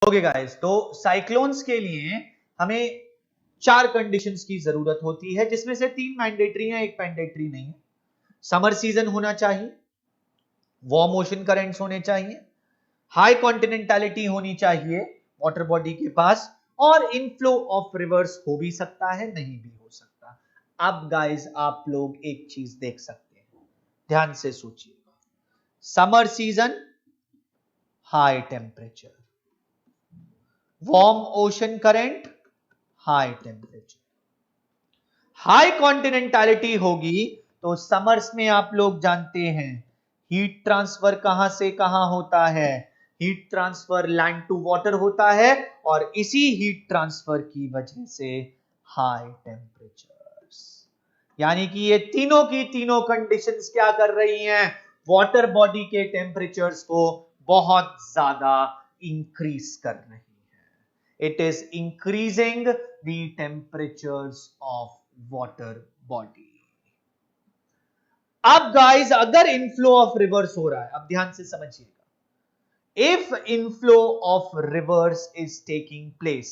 Okay guys, तो cyclones के लिए हमें 4 कंडीशंस की जरूरत होती है, जिसमें से 3 मैंडेटरी हैं, एक मैंडेटरी नहीं है। समर सीजन होना चाहिए, वार्म ओशन करंट्स होने चाहिए, हाई कॉन्टिनेंटलिटी होनी चाहिए वाटर बॉडी के पास, और इनफ्लो ऑफ रिवर्स हो भी सकता है, नहीं भी हो सकता। अब गाइस आप लोग एक चीज देख सकते हैं, ध्यान से सोचिएगा। Summer season high temperature, warm ocean current high temperature, high continentality होगी तो समर्स में आप लोग जानते हैं हीट ट्रांसफर कहां से कहां होता है, heat transfer land to water होता है, और इसी हीट ट्रांसफर की वजह से हाई टेम्परेचर्स, यानी कि ये तीनों की तीनों कंडीशंस क्या कर रही हैं, वाटर बॉडी के टेम्परेचर्स को बहुत ज्यादा इंक्रीज कर रही है। It is increasing the temperatures of water body. अब गाइस अगर इनफ्लो ऑफ रिवर्स हो रहा है, अब ध्यान से समझिएगा, if inflow of reverse is taking place,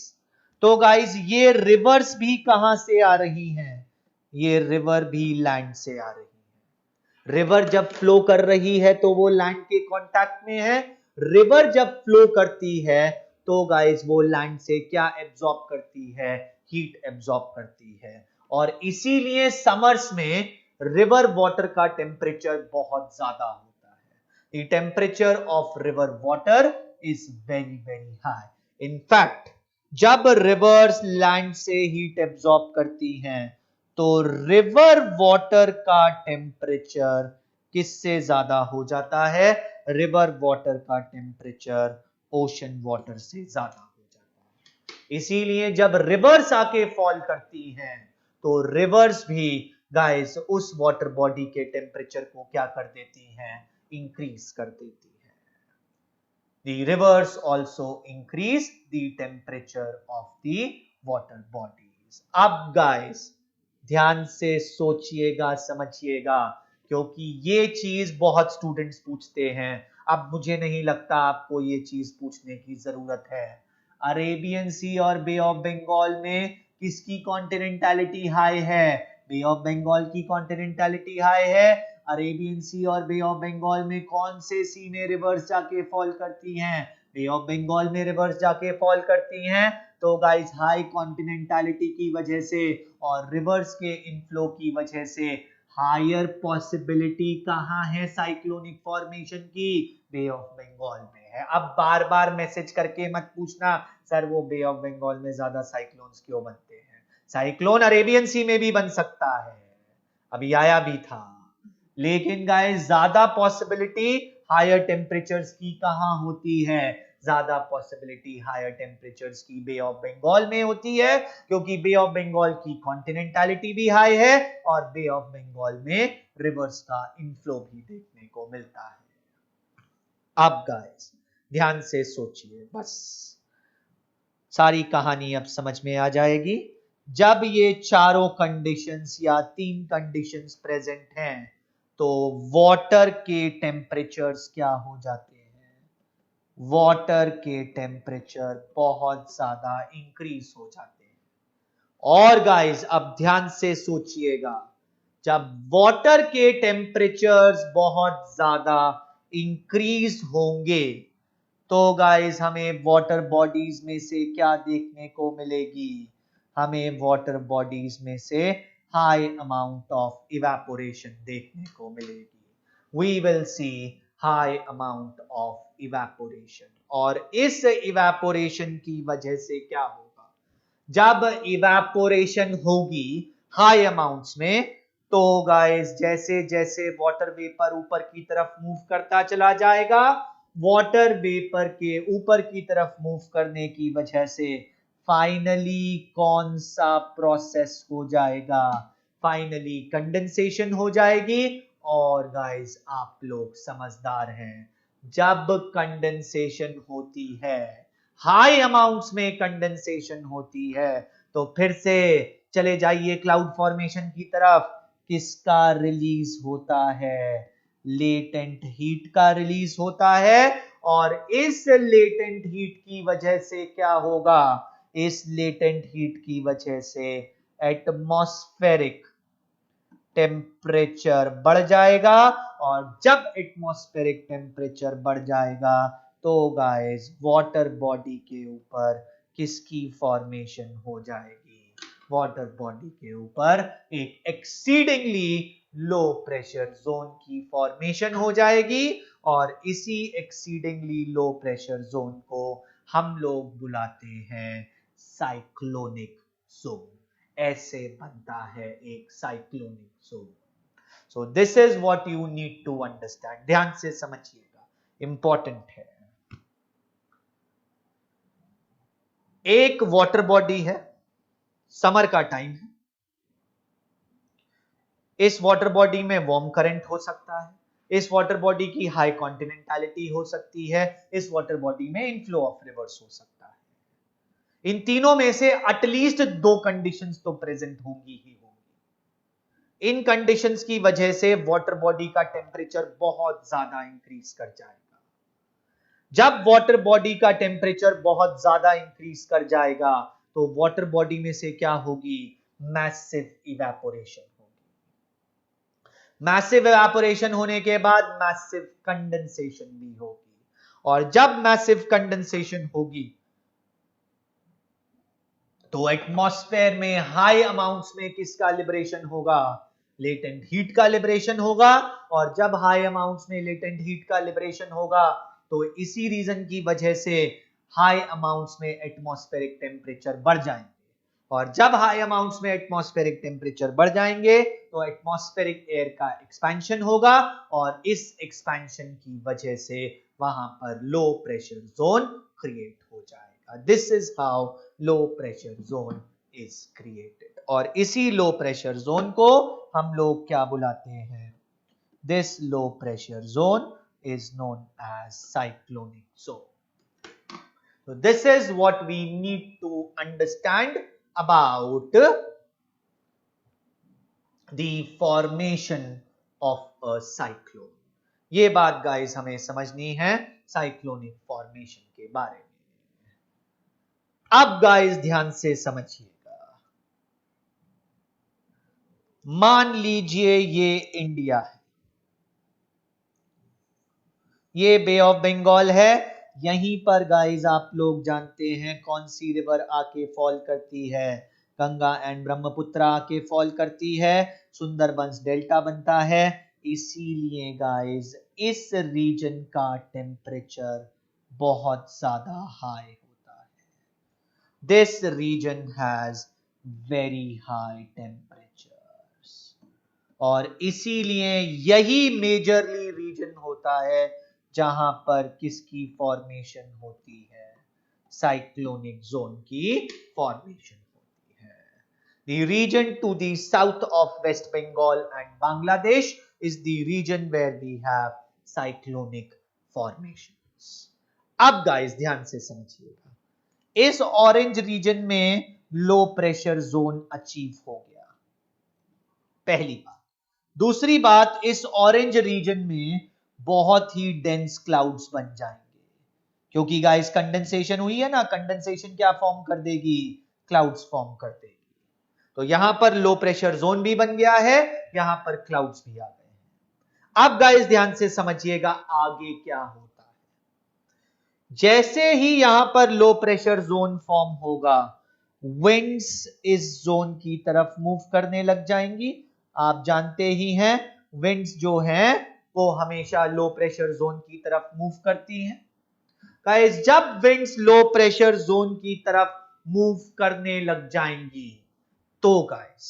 तो गाइस ये रिवर्स भी कहां से आ रही हैं, ये रिवर भी लैंड से आ रही है। रिवर जब फ्लो कर रही है तो वो लैंड के कांटेक्ट में है, रिवर जब फ्लो करती है तो गाइस वो लैंड से क्या एब्जॉर्ब करती है, हीट एब्जॉर्ब करती है। और इसीलिए समर्स में रिवर वाटर का टेम्परेचर बहुत ज्यादा होता है। The temperature of river water is very very high. In fact जब रिवर्स लैंड से हीट एब्जॉर्ब करती हैं तो रिवर वाटर का टेम्परेचर किससे ज्यादा हो जाता है, रिवर वाटर का टेम्परेचर ओशन वाटर से ज्यादा हो जाता है। इसीलिए जब रिवर्स आके फॉल करती हैं तो रिवर्स भी गाइस उस वाटर बॉडी के टेम्परेचर को क्या कर देती हैं, इंक्रीज कर देती है। The rivers also increase the temperature of the water bodies. अब गाइस ध्यान से सोचिएगा, समझिएगा, क्योंकि ये चीज बहुत स्टूडेंट्स पूछते हैं। अब मुझे नहीं लगता आपको ये चीज पूछने की जरूरत है। अरेबियन सी और बे ऑफ बंगाल में किसकी कॉन्टिनेंटलिटी हाई है, बे ऑफ बंगाल की कॉन्टिनेंटलिटी हाई है। अरेबियन सी और बे ऑफ बंगाल में कौन से सी में रिवर्स जाके फॉल करती हैं, बे ऑफ बंगाल में रिवर्स जाके फॉल करती हैं। तो गाइस हाई कॉन्टिनेंटलिटी की वजह से और रिवर्स के इनफ्लो की वजह से हायर पॉसिबिलिटी कहां है साइक्लोनिक फॉर्मेशन की, बे ऑफ बंगाल में है। अब बार बार मैसेज करके मत पूछना सर वो बे ऑफ बंगाल में ज्यादा साइक्लोन्स क्यों बनते हैं, साइक्लोन अरेबियन सी में भी बन सकता है, अभी आया भी था। लेकिन गाइस ज्यादा पॉसिबिलिटी हायर टेम्परेचर्स की कहां होती है, ज्यादा पॉसिबिलिटी हायर टेम्परेचर्स की बे ऑफ बंगाल में होती है, क्योंकि बे ऑफ बंगाल की कॉन्टिनेंटलिटी भी हाई है और बे ऑफ बंगाल में रिवर्स का इनफ्लो भी देखने को मिलता है। अब गाइस ध्यान से सोचिए, बस सारी कहानी अब समझ में आ जाएगी। जब ये चारों कंडीशंस या 3 कंडीशंस प्रेजेंट हैं तो वाटर के टेम्परेचर्स क्या हो जाते हैं, वाटर के टेम्परेचर बहुत ज्यादा इंक्रीज हो जाते हैं। और गाइस अब ध्यान से सोचिएगा, जब वाटर के टेम्परेचर्स बहुत ज्यादा इंक्रीज होंगे तो गाइस हमें वाटर बॉडीज में से क्या देखने को मिलेगी, हमें वाटर बॉडीज में से हाई अमाउंट ऑफ इवेपोरेशन देखने को मिलेगी। We will see high amount of evaporation, और इस इवेपोरेशन की वजह से क्या होगा, जब इवेपोरेशन होगी हाई अमाउंट्स में तो गाइस जैसे जैसे वाटर वेपर ऊपर की तरफ मूव करता चला जाएगा, वाटर वेपर के ऊपर की तरफ मूव करने की वजह से फाइनली कौन सा प्रोसेस हो जाएगा, फाइनली कंडेंसेशन हो जाएगी। और गाइस आप लोग समझदार हैं, जब कंडेंसेशन होती है, हाई अमाउंट्स में कंडेंसेशन होती है, तो फिर से चले जाइए क्लाउड फॉर्मेशन की तरफ, किसका रिलीज होता है, लेटेंट हीट का रिलीज होता है। और इस लेटेंट हीट की वजह से क्या होगा, इस लेटेंट हीट की वजह से एटमॉस्फेरिक टेम्परेचर बढ़ जाएगा, और जब एटमॉस्फेरिक टेम्परेचर बढ़ जाएगा तो गाइस वाटर बॉडी के ऊपर किसकी फॉर्मेशन हो जाएगी, वाटर बॉडी के ऊपर एक एक्सीडिंगली लो प्रेशर जोन की फॉर्मेशन हो जाएगी, और इसी एक्सीडिंगली लो प्रेशर जोन को हम लोग बुलाते हैं साइक्लोनिक जोन। ऐसे बनता है एक cyclonic zone. So this is what you need to understand, ध्यान से समझिएगा, इंपॉर्टेंट है। एक वाटर बॉडी है, समर का टाइम है, इस वाटर बॉडी में वार्म करंट हो सकता है, इस वाटर बॉडी की हाई कॉन्टिनेंटलिटी हो सकती है, इस वाटर बॉडी में इनफ्लो ऑफ रिवर्स हो सकता है। इन तीनों में से एटलीस्ट दो कंडीशंस तो प्रेजेंट होंगी ही होंगी। इन कंडीशंस की वजह से वाटर बॉडी का टेम्परेचर बहुत ज्यादा इंक्रीज कर जाएगा। जब वाटर बॉडी का टेम्परेचर बहुत ज्यादा इंक्रीज कर जाएगा तो वाटर बॉडी में से क्या होगी, मैसिव इवेपोरेशन होगी। मैसिव इवेपोरेशन होने के बाद मैसिव कंडेंसेशन भी होगी, और जब मैसिव कंडेंसेशन होगी तो एटमॉस्फेयर में हाई अमाउंट्स में किसका लिबरेशन होगा, लेटेंट हीट का लिबरेशन होगा, और जब हाई अमाउंट्स में लेटेंट हीट का लिबरेशन होगा तो इसी रीजन की वजह से हाई अमाउंट्स में एटमॉस्फेरिक टेम्परेचर बढ़ जाएंगे, और जब हाई अमाउंट्स में एटमॉस्फेरिक टेम्परेचर बढ़ जाएंगे तो एटमॉस्फेरिक एयर का एक्सपेंशन होगा, और इस एक्सपेंशन की वजह से वहां पर लो प्रेशर जोन क्रिएट हो जाएगा। This is how low pressure zone is created, और इसी लो प्रेशर जोन को हम लोग क्या बुलाते हैं, this low pressure zone is known as cyclonic zone. So this is what we need to understand about the formation of a cyclone. ये बात गाइस हमें समझनी है साइक्लोनिक फॉर्मेशन के बारे में। अब गाइस ध्यान से समझिएगा, मान लीजिए ये इंडिया है, ये बे ऑफ बंगाल है, यहीं पर गाइस आप लोग जानते हैं कौन सी रिवर आके फॉल करती है, गंगा एंड ब्रह्मपुत्र आके फॉल करती है, सुंदरबंस डेल्टा बनता है। इसीलिए गाइस इस रीजन का टेम्परेचर बहुत ज्यादा हाई होता है। This region has very high temperatures, और इसीलिए यही मेजरली रीजन होता है जहां पर किसकी फॉर्मेशन होती है, साइक्लोनिक जोन की फॉर्मेशन होती है। The region to the south of West Bengal and Bangladesh is the region where we have cyclonic formations. अब गाइस ध्यान से समझिएगा, इस ऑरेंज रीजन में लो प्रेशर जोन अचीव हो गया, पहली बात। दूसरी बात, इस ऑरेंज रीजन में बहुत ही डेंस क्लाउड्स बन जाएंगे, क्योंकि गाइस कंडेंसेशन हुई है ना, कंडेंसेशन क्या फॉर्म कर देगी, क्लाउड्स फॉर्म कर देगी। तो यहां पर लो प्रेशर जोन भी बन गया है, यहां पर क्लाउड्स भी आ गए हैं। अब गाइस ध्यान से समझिएगा आगे क्या होता है। जैसे ही यहां पर लो प्रेशर जोन फॉर्म होगा, विंड्स इस जोन की तरफ मूव करने लग जाएंगी। आप जानते ही हैं विंड्स जो हैं वो हमेशा लो प्रेशर जोन की तरफ मूव करती हैं। गाइस जब विंड्स लो प्रेशर जोन की तरफ मूव करने लग जाएंगी तो गाइस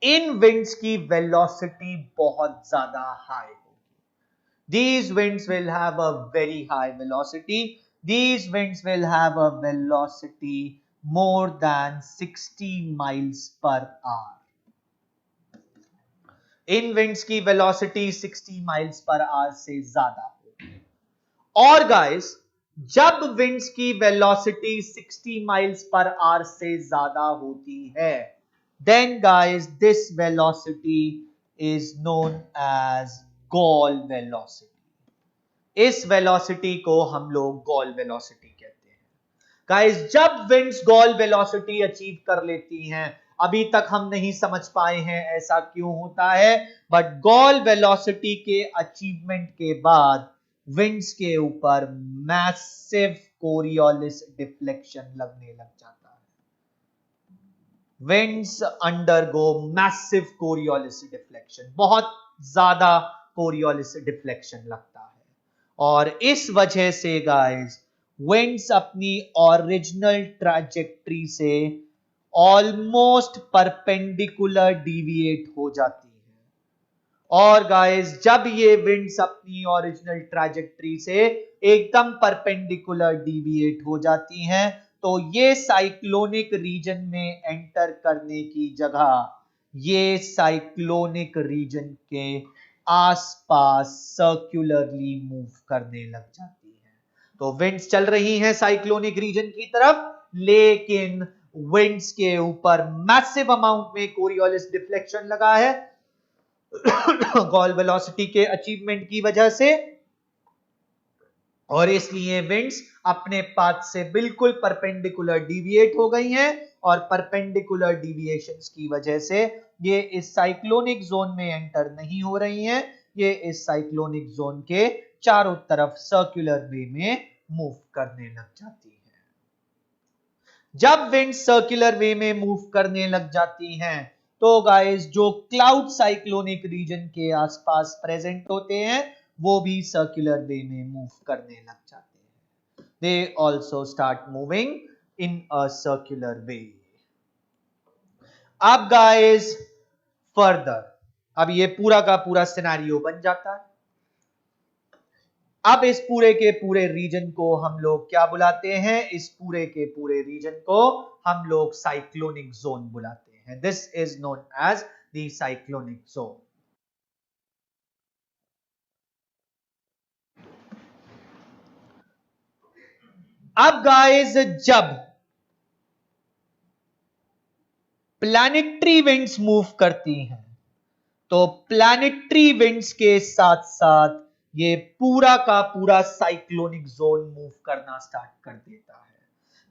इन विंड्स की वेलोसिटी बहुत ज्यादा हाई होगी। These winds will have a very high velocity. These winds will have a velocity more than 60 miles per hour. In winds की वेलोसिटी 60 माइल्स पर आवर से ज्यादा होगी। और गाइस जब विंड्स की वेलोसिटी 60 माइल्स पर आवर से ज्यादा होती है, then guys this velocity is known as gale velocity. इस वेलोसिटी को हम लोग गॉल वेलोसिटी कहते हैं। गाइस, जब विंड्स गॉल वेलोसिटी अचीव कर लेती हैं, अभी तक हम नहीं समझ पाए हैं ऐसा क्यों होता है, बट गॉल वेलोसिटी के अचीवमेंट के बाद विंड्स के ऊपर मैसिव कोरियोलिस डिफ्लेक्शन लगने लग जाता है। Winds undergo massive Coriolis deflection, बहुत ज्यादा कोरियोलिस डिफ्लेक्शन लगता है, और इस वजह से गाइस विंड्स अपनी ओरिजिनल ट्रैजेक्टरी से ऑलमोस्ट परपेंडिकुलर डिविएट हो जाती है। और गाइस, जब ये विंड्स अपनी ओरिजिनल ट्रैजेक्टरी से एकदम परपेंडिकुलर डिविएट हो जाती हैं, तो ये साइक्लोनिक रीजन में एंटर करने की जगह ये साइक्लोनिक रीजन के आसपास सर्कुलरली मूव करने लग जाती है। तो विंड्स चल रही हैं साइक्लोनिक रीजन की तरफ, लेकिन विंड्स के ऊपर मैसिव अमाउंट में कोरियोलिस डिफ्लेक्शन लगा है गॉल वेलोसिटी के अचीवमेंट की वजह से, और इसलिए विंड्स अपने पाथ से बिल्कुल परपेंडिकुलर डिविएट हो गई हैं, और परपेंडिकुलर डिविएशंस की वजह से ये इस साइक्लोनिक जोन में एंटर नहीं हो रही हैं, ये इस साइक्लोनिक जोन के चारों तरफ सर्कुलर वे में मूव करने लग जाती है। जब विंड सर्कुलर वे में मूव करने लग जाती हैं, तो गाइस जो क्लाउड साइक्लोनिक रीजन के आसपास प्रेजेंट होते हैं वो भी सर्कुलर वे में मूव करने लग जाते हैं। They also start moving in a circular way. अब गाइस फर्दर, अब ये पूरा का पूरा सिनेरियो बन जाता है। अब इस पूरे के पूरे रीजन को हम लोग क्या बुलाते हैं? इस पूरे के पूरे रीजन को हम लोग साइक्लोनिक जोन बुलाते हैं। This is known as the cyclonic zone. अब गाइस, जब प्लैनेटरी विंड्स मूव करती हैं, तो प्लैनेटरी विंड्स के साथ साथ ये पूरा का पूरा साइक्लोनिक जोन मूव करना स्टार्ट कर देता है।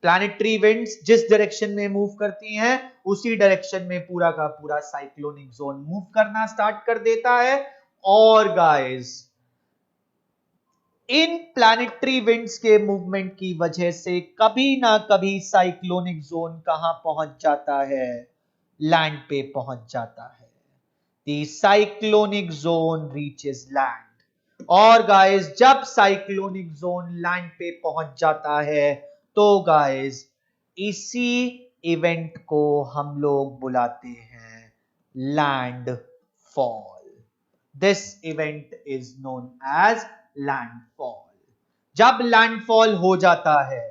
प्लैनेटरी विंड्स जिस डायरेक्शन में मूव करती हैं, उसी डायरेक्शन में पूरा का पूरा साइक्लोनिक जोन मूव करना स्टार्ट कर देता है। और गाइस, इन प्लैनेटरी विंड्स के मूवमेंट की वजह से कभी ना कभी साइक्लोनिक जोन कहां पहुंच जाता है? लैंड पे पहुंच जाता है। The cyclonic zone reaches land. और गाइस, जब साइक्लोनिक जोन लैंड पे पहुंच जाता है, तो गाइस इसी इवेंट को हम लोग बुलाते हैं landfall. This event is known as landfall. जब लैंडफॉल हो जाता है,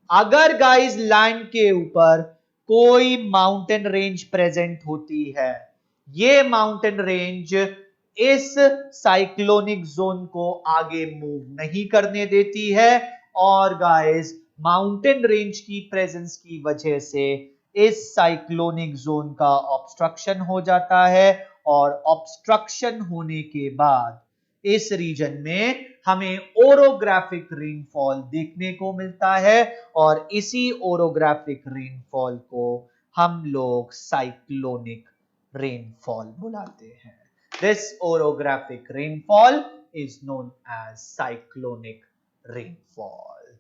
अगर गाइस लैंड के ऊपर कोई माउंटेन रेंज प्रेजेंट होती है, ये माउंटेन रेंज इस साइक्लोनिक जोन को आगे मूव नहीं करने देती है, और गाइस माउंटेन रेंज की प्रेजेंस की वजह से इस साइक्लोनिक जोन का ऑब्स्ट्रक्शन हो जाता है, और ऑब्स्ट्रक्शन होने के बाद इस रीजन में हमें ओरोग्राफिक रेनफॉल देखने को मिलता है, और इसी ओरोग्राफिक रेनफॉल को हम लोग साइक्लोनिक रेनफॉल बुलाते हैं। This orographic rainfall is known as cyclonic rainfall.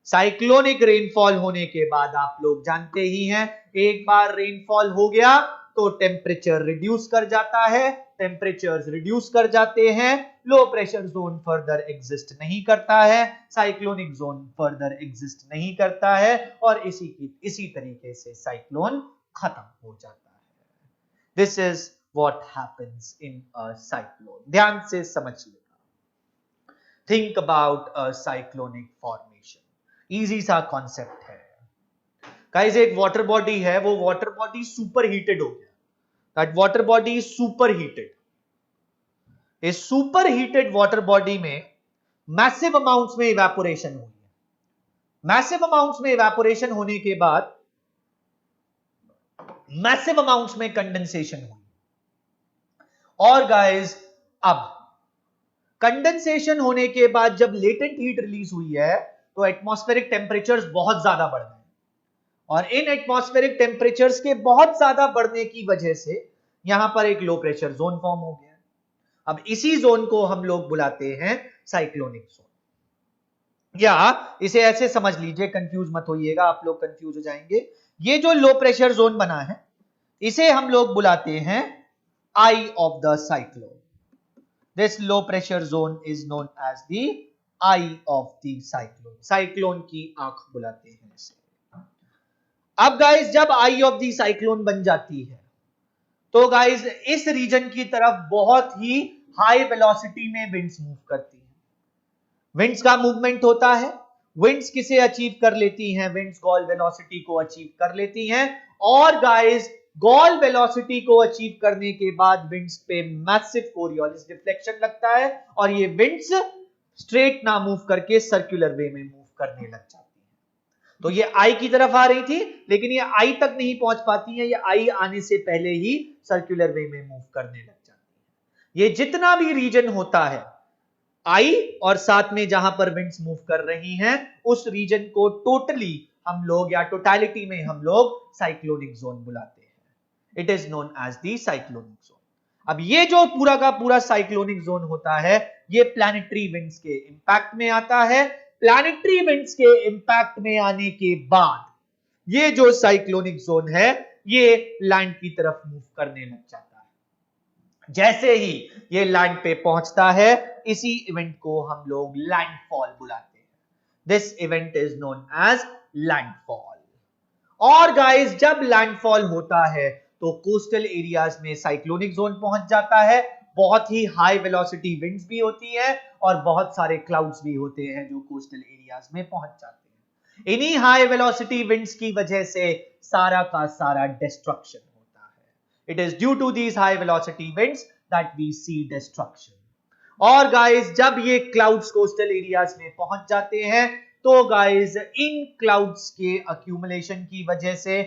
Cyclonic rainfall होने के बाद आप लोग जानते ही हैं, एक बार रेनफॉल हो गया तो टेम्परेचर रिड्यूस कर जाता है। टेम्परेचर्स रिड्यूस कर जाते हैं, लो प्रेशर जोन फर्दर एग्जिस्ट नहीं करता है, साइक्लोनिक जोन फर्दर एग्जिस्ट नहीं करता है, और इसी तरीके से साइक्लोन खत्म हो जाता है। This is what happens in a cyclone. ध्यान से समझिएगा। Think about a cyclonic formation. Easy सा कॉन्सेप्ट है गाइस। एक वाटर बॉडी है, वो वाटर बॉडी सुपर हीटेड हो गया। That water body is super heated. इस सुपर हीटेड वाटर बॉडी में मैसिव अमाउंट्स में इवेपोरेशन हुई है। मैसिव अमाउंट्स में इवेपोरेशन होने के बाद मैसिव अमाउंट्स में कंडेंसेशन हुई। और गाइस, अब कंडेंसेशन होने के बाद जब लेटेंट हीट रिलीज हुई है तो एटमॉस्फेरिक टेम्परेचर्स बहुत ज्यादा बढ़ गए, और इन एटमॉस्फेरिक टेम्परेचर्स के बहुत ज्यादा बढ़ने की वजह से यहां पर एक लो प्रेशर जोन फॉर्म हो गया। अब इसी जोन को हम लोग बुलाते हैं साइक्लोनिक जोन, या इसे ऐसे समझ लीजिए, कंफ्यूज मत होइएगा, आप लोग कंफ्यूज हो जाएंगे। ये जो लो प्रेशर जोन बना है इसे हम लोग बुलाते हैं eye of the cyclone. This low pressure zone is known as the eye of the cyclone, cyclone की आंख बुलाते हैं इसे। अब गाइस जब आई ऑफ द साइक्लोन बन जाती है तो गाइस इस रीजन की तरफ बहुत ही हाई वेलोसिटी में विंड्स मूव करती हैं। विंड्स का मूवमेंट होता है, विंड्स किसे अचीव कर लेती हैं, विंड्स गॉल वेलोसिटी को अचीव कर लेती हैं, और गाइस गॉल वेलोसिटी को अचीव करने के बाद विंड्स पे मैसिव कोरियोलिस डिफ्लेक्शन लगता है, और ये विंड्स स्ट्रेट ना मूव करके सर्कुलर वे में मूव करने लग जाती है। तो ये आई की तरफ आ रही थी, लेकिन ये आई तक नहीं पहुंच पाती है, ये आई आने से पहले ही सर्कुलर वे में मूव करने लग जाती है। ये जितना भी रीजन होता है आई और साथ में जहां पर विंड्स मूव कर रही हैं, उस रीजन को टोटली हम लोग या टोटलिटी में हम लोग साइक्लोनिक जोन बुलाते हैं। It is known as the cyclonic zone. अब ये जो पूरा का पूरा साइक्लोनिक जोन होता है ये प्लैनेटरी विंड्स के इंपैक्ट में आता है। प्लैनेटरी विंड्स के इंपैक्ट में आने के बाद ये जो साइक्लोनिक जोन है ये लैंड की तरफ मूव करने लग जाता है। जैसे ही ये लैंड पे पहुंचता है इसी इवेंट को हम लोग लैंडफॉल बुलाते हैं। This event is known as landfall. और गाइस जब लैंडफॉल होता है तो कोस्टल एरियाज में साइक्लोनिक जोन पहुंच जाता है, बहुत ही हाई वेलोसिटी विंड्स भी होती है और बहुत सारे क्लाउड्स भी होते हैं जो कोस्टल एरियाज में पहुंच जाते हैं। इन्हीं हाई वेलोसिटी विंड्स की वजह से सारा का सारा डिस्ट्रक्शन होता है। It is due to these high velocity winds that we see destruction. और गाइस जब ये क्लाउड्स कोस्टल एरियाज में पहुंच जाते हैं तो गाइस इन क्लाउड्स के अक्यूमुलेशन की वजह से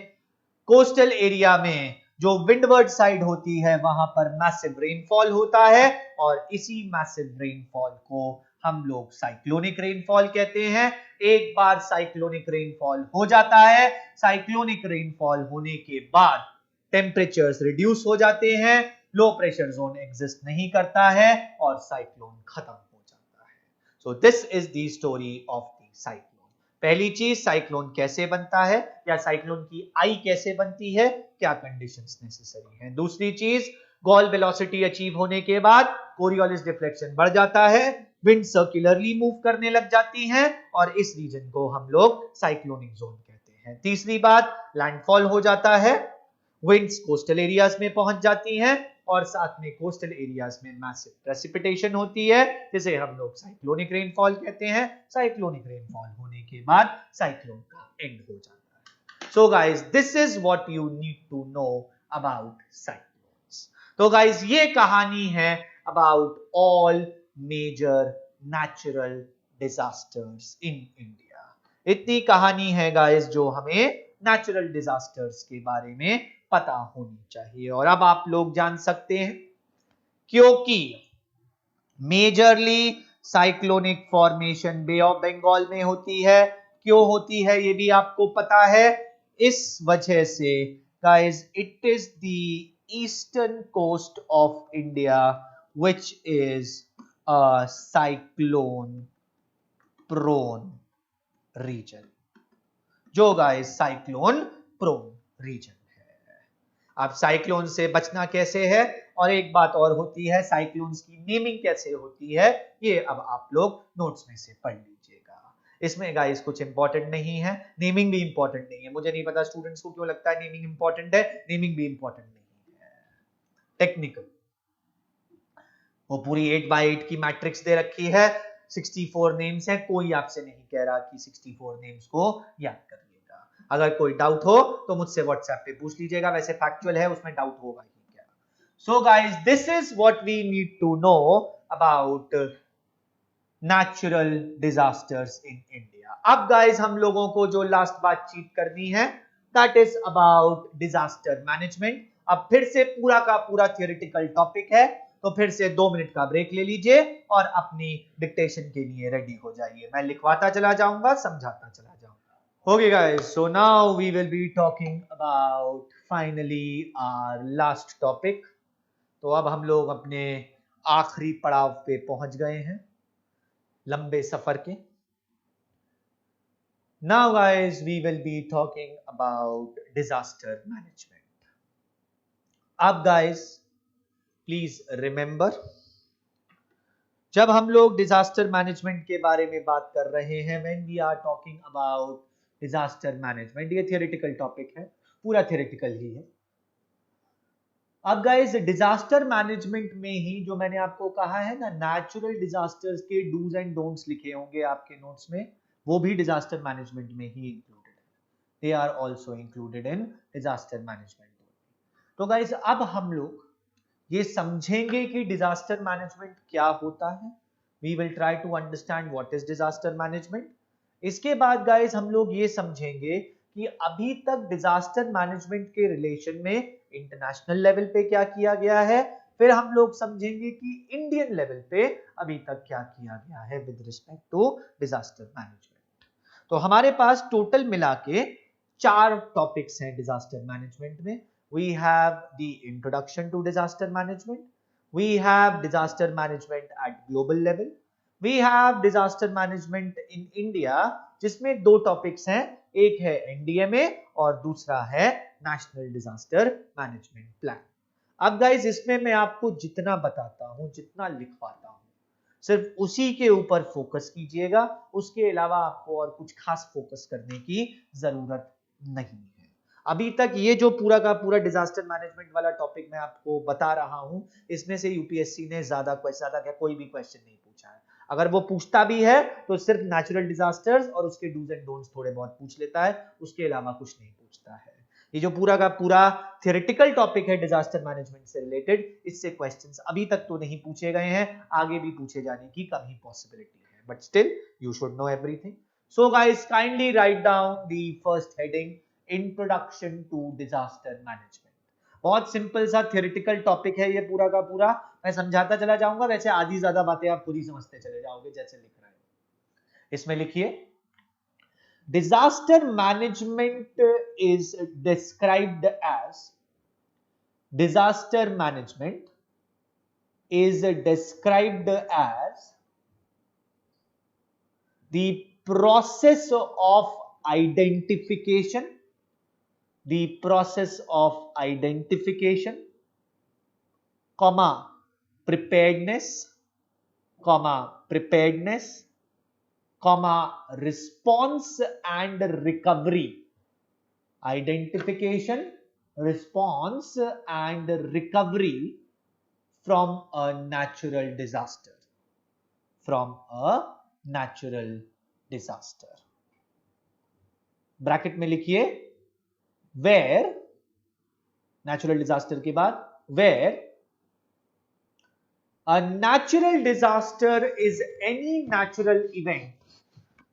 कोस्टल एरिया में जो विंडवर्ड साइड होती है वहां पर मैसिव रेनफॉल होता है, और इसी मैसिव रेनफॉल को हम लोग साइक्लोनिक रेनफॉल कहते हैं। एक बार साइक्लोनिक रेनफॉल हो जाता है, साइक्लोनिक रेनफॉल होने के बाद टेम्परेचर्स रिड्यूस हो जाते हैं, लो प्रेशर जोन एग्जिस्ट नहीं करता है और साइक्लोन खत्म हो जाता है। So this is the story of the cyclone. पहली चीज साइक्लोन कैसे बनता है या साइक्लोन की आई कैसे बनती है, क्या कंडीशंस नेसेसरी हैं। दूसरी चीज गॉल वेलोसिटी अचीव होने के बाद कोरियोलिस डिफ्लेक्शन बढ़ जाता है, विंड सर्कुलरली मूव करने लग जाती हैं और इस रीजन को हम लोग साइक्लोनिक जोन कहते हैं। तीसरी बात लैंडफॉल हो जाता है, विंड्स कोस्टल एरियाज में पहुंच जाती हैं और साथ में कोस्टल एरियाज में मैसिव प्रेसिपिटेशन होती है जिसे हम लोग साइक्लोनिक रेनफॉल कहते हैं। साइक्लोनिक रेनफॉल होने के बाद साइक्लोन का एंड हो जाता है। So guys this is what you need to know about cyclones. तो गाइस ये कहानी है about all major natural disasters in India. इतनी कहानी है गाइस जो हमें नेचुरल डिजास्टर्स के बारे में पता होनी चाहिए। और अब आप लोग जान सकते हैं क्योंकि majorly cyclonic formation bay of Bengal में होती है, क्यों होती है ये भी आपको पता है। इस वजह से guys it is the eastern coast of India which is a cyclone prone region, जो गाइस साइक्लोन प्रोन रीजन। अब साइक्लोन से बचना कैसे है और एक बात और होती है साइक्लोन्स की नेमिंग कैसे होती है, ये अब आप लोग नोट्स में से पढ़ लीजिएगा। इसमें गाइस कुछ इंपॉर्टेंट नहीं है, नेमिंग भी इंपॉर्टेंट नहीं है। मुझे नहीं पता स्टूडेंट्स को क्यों लगता है नेमिंग इंपॉर्टेंट है, नेमिंग भी इंपॉर्टेंट नहीं है। टेक्निकल वो पूरी 8x8 की मैट्रिक्स दे रखी है, 64 नेम्स है, कोई आपसे नहीं कह रहा कि 64 नेम्स को याद कर। अगर कोई डाउट हो तो मुझसे व्हाट्सएप पे पूछ लीजिएगा, वैसे फैक्चुअल है उसमें डाउट होगा ही क्या। So guys this is what we need to know about natural disasters in India. अब गाइस हम लोगों को जो लास्ट बातचीत करनी है that is about disaster management. अब फिर से पूरा का पूरा थियोरेटिकल टॉपिक है, तो फिर से 2 मिनट का ब्रेक ले लीजिए और अपनी डिक्टेशन के लिए रेडी हो जाइए। मैं लिखवाता चला जाऊंगा, समझाता चला जाऊंगा। Okay guys, so now we will be talking about finally our last topic. तो अब हम लोग अपने आखिरी पड़ाव पे पहुंच गए हैं लंबे सफर के। Now guys, we will be talking about disaster management. अब guys, please remember, जब हम लोग डिजास्टर मैनेजमेंट के बारे में बात कर रहे हैं, when we are talking about disaster management, ये थियोरेटिकल टॉपिक है, पूरा थियोरेटिकल ही है। अब गाइस, डिजास्टर मैनेजमेंट में ही जो मैंने आपको कहा है ना, नेचुरल डिजास्टर्स के डूज एंड डोंट्स लिखे होंगे आपके नोट्स में, वो भी डिजास्टर मैनेजमेंट में ही इंक्लूडेड है। They are also included in disaster management. तो गाइस, अब हम लोग ये समझेंगे कि डिजास्टर मैनेजमेंट क्या होता है। We will try to understand what is disaster management. इसके बाद गाइस हम लोग ये समझेंगे कि अभी तक डिजास्टर मैनेजमेंट के रिलेशन में इंटरनेशनल लेवल पे क्या किया गया है। फिर हम लोग समझेंगे कि इंडियन लेवल पे अभी तक क्या किया गया है with respect to disaster management. तो हमारे पास टोटल मिला के 4 टॉपिक्स हैं डिजास्टर मैनेजमेंट में। We have the introduction to disaster management. We have disaster management at global level. We have disaster management in India, जिसमें 2 टॉपिक्स हैं, एक है NDMA और दूसरा है नेशनल डिजास्टर मैनेजमेंट प्लान। अब गाइस, इसमें मैं आपको जितना बताता हूं, जितना लिखवाता हूं, सिर्फ उसी के ऊपर फोकस कीजिएगा। उसके अलावा आपको और कुछ खास फोकस करने की जरूरत नहीं है। अभी तक ये जो पूरा का पूरा डिजास्टर मैनेजमेंट वाला टॉपिक मैं आपको बता रहा हूं, इसमें से यूपीएससी ने ज्यादा क्या कोई भी क्वेश्चन नहीं पूछा है। अगर वो पूछता भी है तो सिर्फ नेचुरल डिजास्टर्स और उसके डूज एंड डोंट्स थोड़े बहुत पूछ लेता है, उसके अलावा कुछ नहीं पूछता है। ये जो पूरा का पूरा थियोरेटिकल टॉपिक है डिजास्टर मैनेजमेंट से रिलेटेड, इससे क्वेश्चंस अभी तक तो नहीं पूछे गए हैं, आगे भी पूछे जाने की कम ही पॉसिबिलिटी है, but still you should know everything. So guys, kindly write down the first heading, introduction to disaster management. बहुत सिंपल सा थियोरेटिकल टॉपिक है ये पूरा का पूरा, मैं समझाता चला जाऊंगा। वैसे आधी ज्यादा बातें आप खुद ही समझते चले जाओगे जैसे लिख रहे हो। इसमें लिखिए, disaster management is described as, disaster management is described as the process of identification, the process of identification, comma preparedness, comma response and recovery. Identification, response and recovery from a natural disaster. From a natural disaster. Bracket में लिखिए, where, natural disaster के बाद where a natural disaster is any natural event,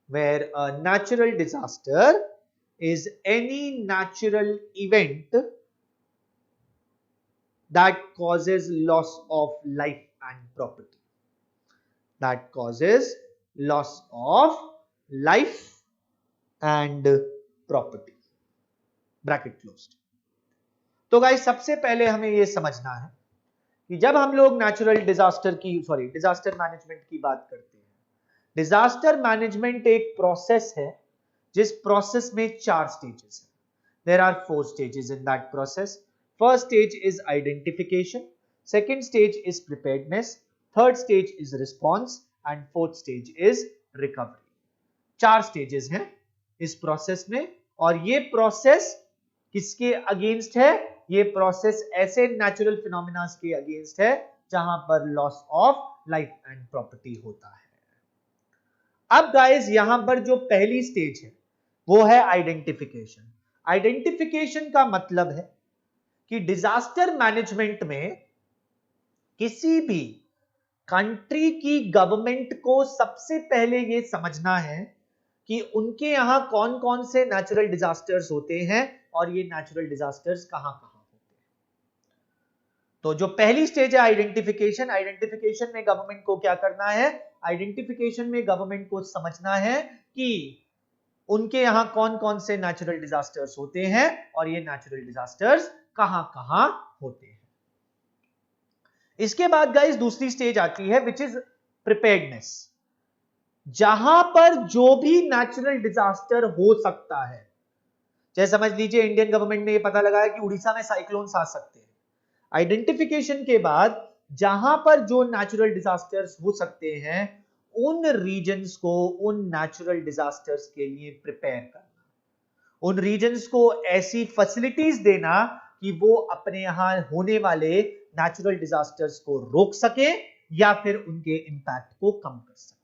where a natural disaster is any natural event that causes loss of life and property, that causes loss of life and property, bracket closed. तो guys, सबसे पहले हमें यह समझना है कि जब हम लोग नेचुरल डिजास्टर की डिजास्टर मैनेजमेंट की बात करते हैं, डिजास्टर मैनेजमेंट एक प्रोसेस है जिस प्रोसेस में 4 स्टेजेस हैं। There are 4 stages in that process. First stage is identification, second stage is preparedness, third stage is response and fourth stage is recovery. 4 stages हैं इस प्रोसेस में, और ये प्रोसेस किसके अगेंस्ट है? ये प्रोसेस ऐसे नेचुरल फिनोमेना के अगेंस्ट है जहां पर loss of life and property होता है। अब गाइस, यहां पर जो पहली स्टेज है वो है आइडेंटिफिकेशन। आइडेंटिफिकेशन का मतलब है कि डिजास्टर मैनेजमेंट में किसी भी कंट्री की गवर्नमेंट को सबसे पहले यह समझना है कि उनके यहां कौन कौन से नेचुरल डिजास्टर्स होते हैं और ये नेचुरल डिजास्टर्स कहां कहां होते हैं। तो जो पहली स्टेज है आइडेंटिफिकेशन, आइडेंटिफिकेशन में गवर्नमेंट को क्या करना है, आइडेंटिफिकेशन में गवर्नमेंट को समझना है कि उनके यहां कौन कौन से नेचुरल डिजास्टर्स होते हैं और ये नेचुरल डिजास्टर्स कहां कहां होते हैं। इसके बाद गाइस दूसरी स्टेज आती है विच इज प्रिपेयर्डनेस, जहां पर जो भी नेचुरल डिजास्टर हो सकता है, जैसे समझ लीजिए इंडियन गवर्नमेंट ने ये पता लगाया कि उड़ीसा में साइक्लोन्स आ सकते हैं। आइडेंटिफिकेशन के बाद जहां पर जो नेचुरल डिजास्टर्स हो सकते हैं उन रीजन्स को उन नेचुरल डिजास्टर्स के लिए प्रिपेयर करना, उन रीजन्स को ऐसी फैसिलिटीज देना कि वो अपने यहां होने वाले नेचुरल डिजास्टर्स को रोक सके या फिर उनके इंपैक्ट को कम कर सके।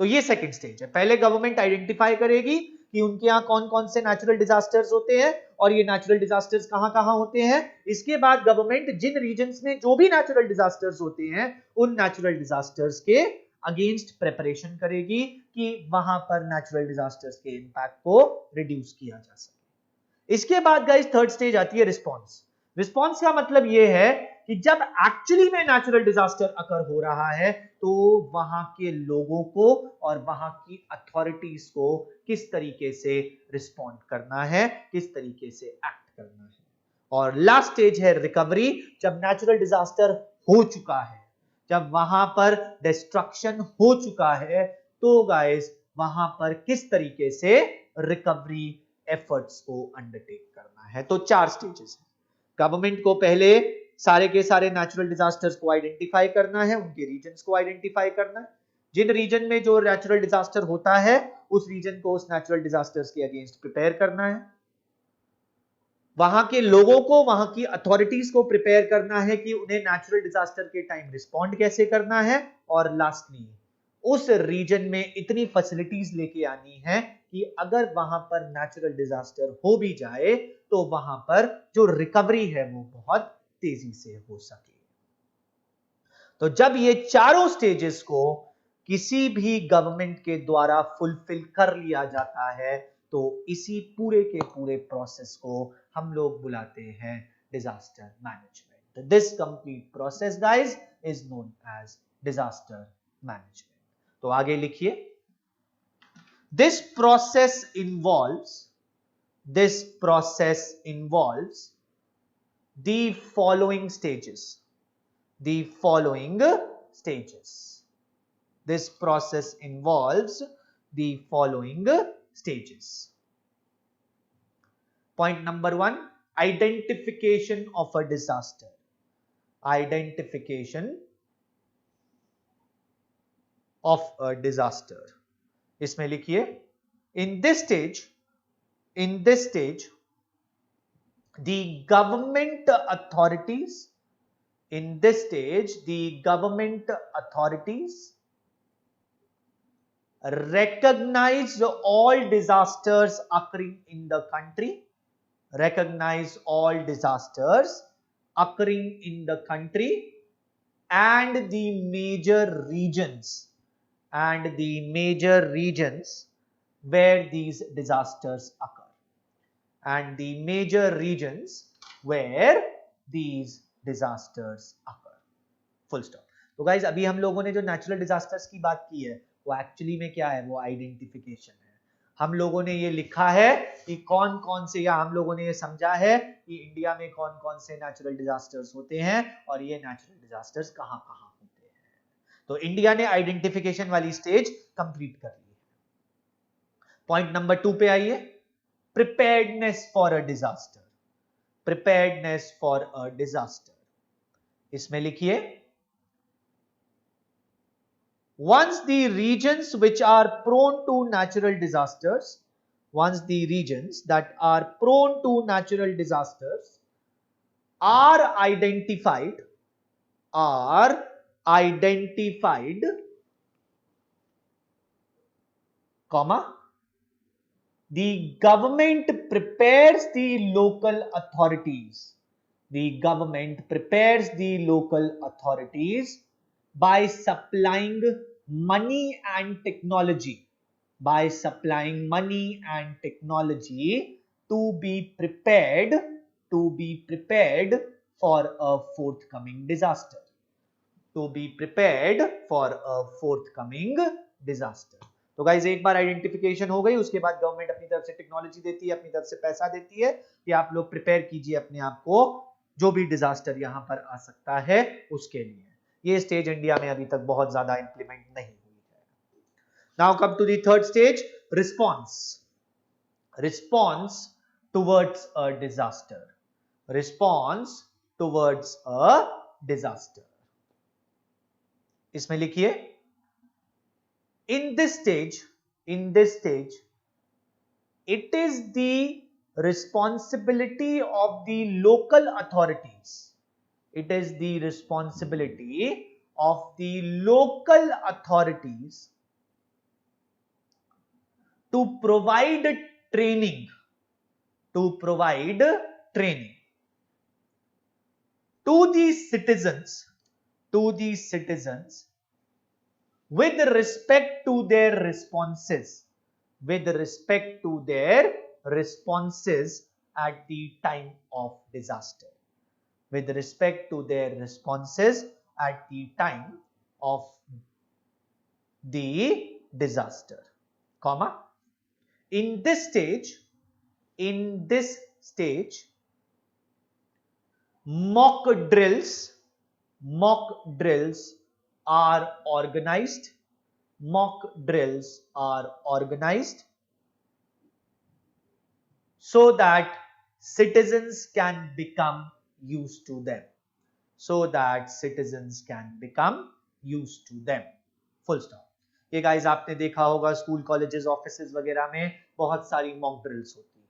तो ये सेकंड स्टेज है। पहले गवर्नमेंट आइडेंटिफाई करेगी कि उनके यहां कौन कौन से नेचुरल डिजास्टर्स होते हैं और ये नेचुरल डिजास्टर्स कहां कहां होते हैं। इसके बाद गवर्नमेंट जिन रीजन्स में जो भी नेचुरल डिजास्टर्स होते हैं उन नेचुरल डिजास्टर्स के अगेंस्ट प्रिपरेशन करेगी कि वहां पर नेचुरल डिजास्टर्स के इंपैक्ट को रिड्यूस किया जा सके। इसके बाद गाइस थर्ड स्टेज आती है रिस्पॉन्स। रिस्पॉन्स का मतलब यह है कि जब एक्चुअली में नेचुरल डिजास्टर अकर हो रहा है तो वहां के लोगों को और वहां की अथॉरिटीज को किस तरीके से रिस्पॉन्ड करना है, किस तरीके से एक्ट करना है। और लास्ट स्टेज है रिकवरी, जब नेचुरल डिजास्टर हो चुका है, जब वहां पर डिस्ट्रक्शन हो चुका है तो गाइस वहां पर किस तरीके से रिकवरी एफर्ट्स को अंडरटेक करना है। तो 4 स्टेजेस है। गवर्नमेंट को पहले सारे के सारे नेचुरल डिजास्टर्स को आइडेंटिफाई करना है, उनके रीजन्स को आइडेंटिफाई करना है, जिन रीजन में जो नेचुरल डिजास्टर होता है उस रीजन को उस नेचुरल डिजास्टर्स के अगेंस्ट प्रिपेयर करना है, वहां के लोगों को, वहां की अथॉरिटीज को प्रिपेयर करना है कि उन्हें नेचुरल डिजास्टर के टाइम रिस्पॉन्ड कैसे करना है, और लास्टली उस रीजन में इतनी फैसिलिटीज लेके आनी है कि अगर वहां पर नेचुरल डिजास्टर हो भी जाए तो वहां पर जो रिकवरी है वो बहुत तेजी से हो सके। तो जब ये चारों स्टेजेस को किसी भी गवर्नमेंट के द्वारा फुलफिल कर लिया जाता है तो इसी पूरे के पूरे प्रोसेस को हम लोग बुलाते हैं disaster management. This complete process guys is known as disaster management. तो आगे लिखिए, this process involves the following stages. This process involves the following stages. Point number 1, identification of a disaster. Identification of a disaster. इसमें लिखिए, in this stage the government authorities recognize all disasters occurring in the country, and the major regions where these disasters occur. Full stop. तो guys अभी हम लोगों ने जो natural disasters की बात की है वो एक्चुअली में क्या है, वो आइडेंटिफिकेशन है। हम लोगों ने ये लिखा है कि कौन कौन से, या हम लोगों ने ये समझा है कि इंडिया में कौन कौन से नेचुरल डिजास्टर्स होते हैं और ये नेचुरल डिजास्टर्स कहां कहां होते हैं। तो इंडिया ने आइडेंटिफिकेशन वाली स्टेज कंप्लीट कर ली है। पॉइंट नंबर 2 पे आइए, preparedness for a disaster। इसमें लिखिए, once the regions which are prone to natural disasters are identified, the government prepares the local authorities by supplying money and technology to be prepared for a forthcoming disaster. To be prepared for a forthcoming disaster. तो guys एक बार identification हो गई, उसके बाद government अपनी तरफ से technology देती है, अपनी तरफ से पैसा देती है कि आप लोग प्रिपेयर कीजिए अपने आप को जो भी डिजास्टर यहां पर आ सकता है उसके लिए। ये स्टेज इंडिया में अभी तक बहुत ज्यादा इंप्लीमेंट नहीं हुई है। Now come to the third stage, response. Response towards a disaster. Response towards a disaster. इसमें लिखिए, in this stage it is the responsibility of the local authorities. It is the responsibility of the local authorities to provide training to the citizens with respect to their responses at the time of disaster. With respect to their responses at the time of the disaster, comma, in this stage mock drills are organized. Mock drills are organized so that citizens can become used to them. Full stop. ये guys आपने देखा होगा school colleges offices वगैरह में बहुत सारी mock drills होती है।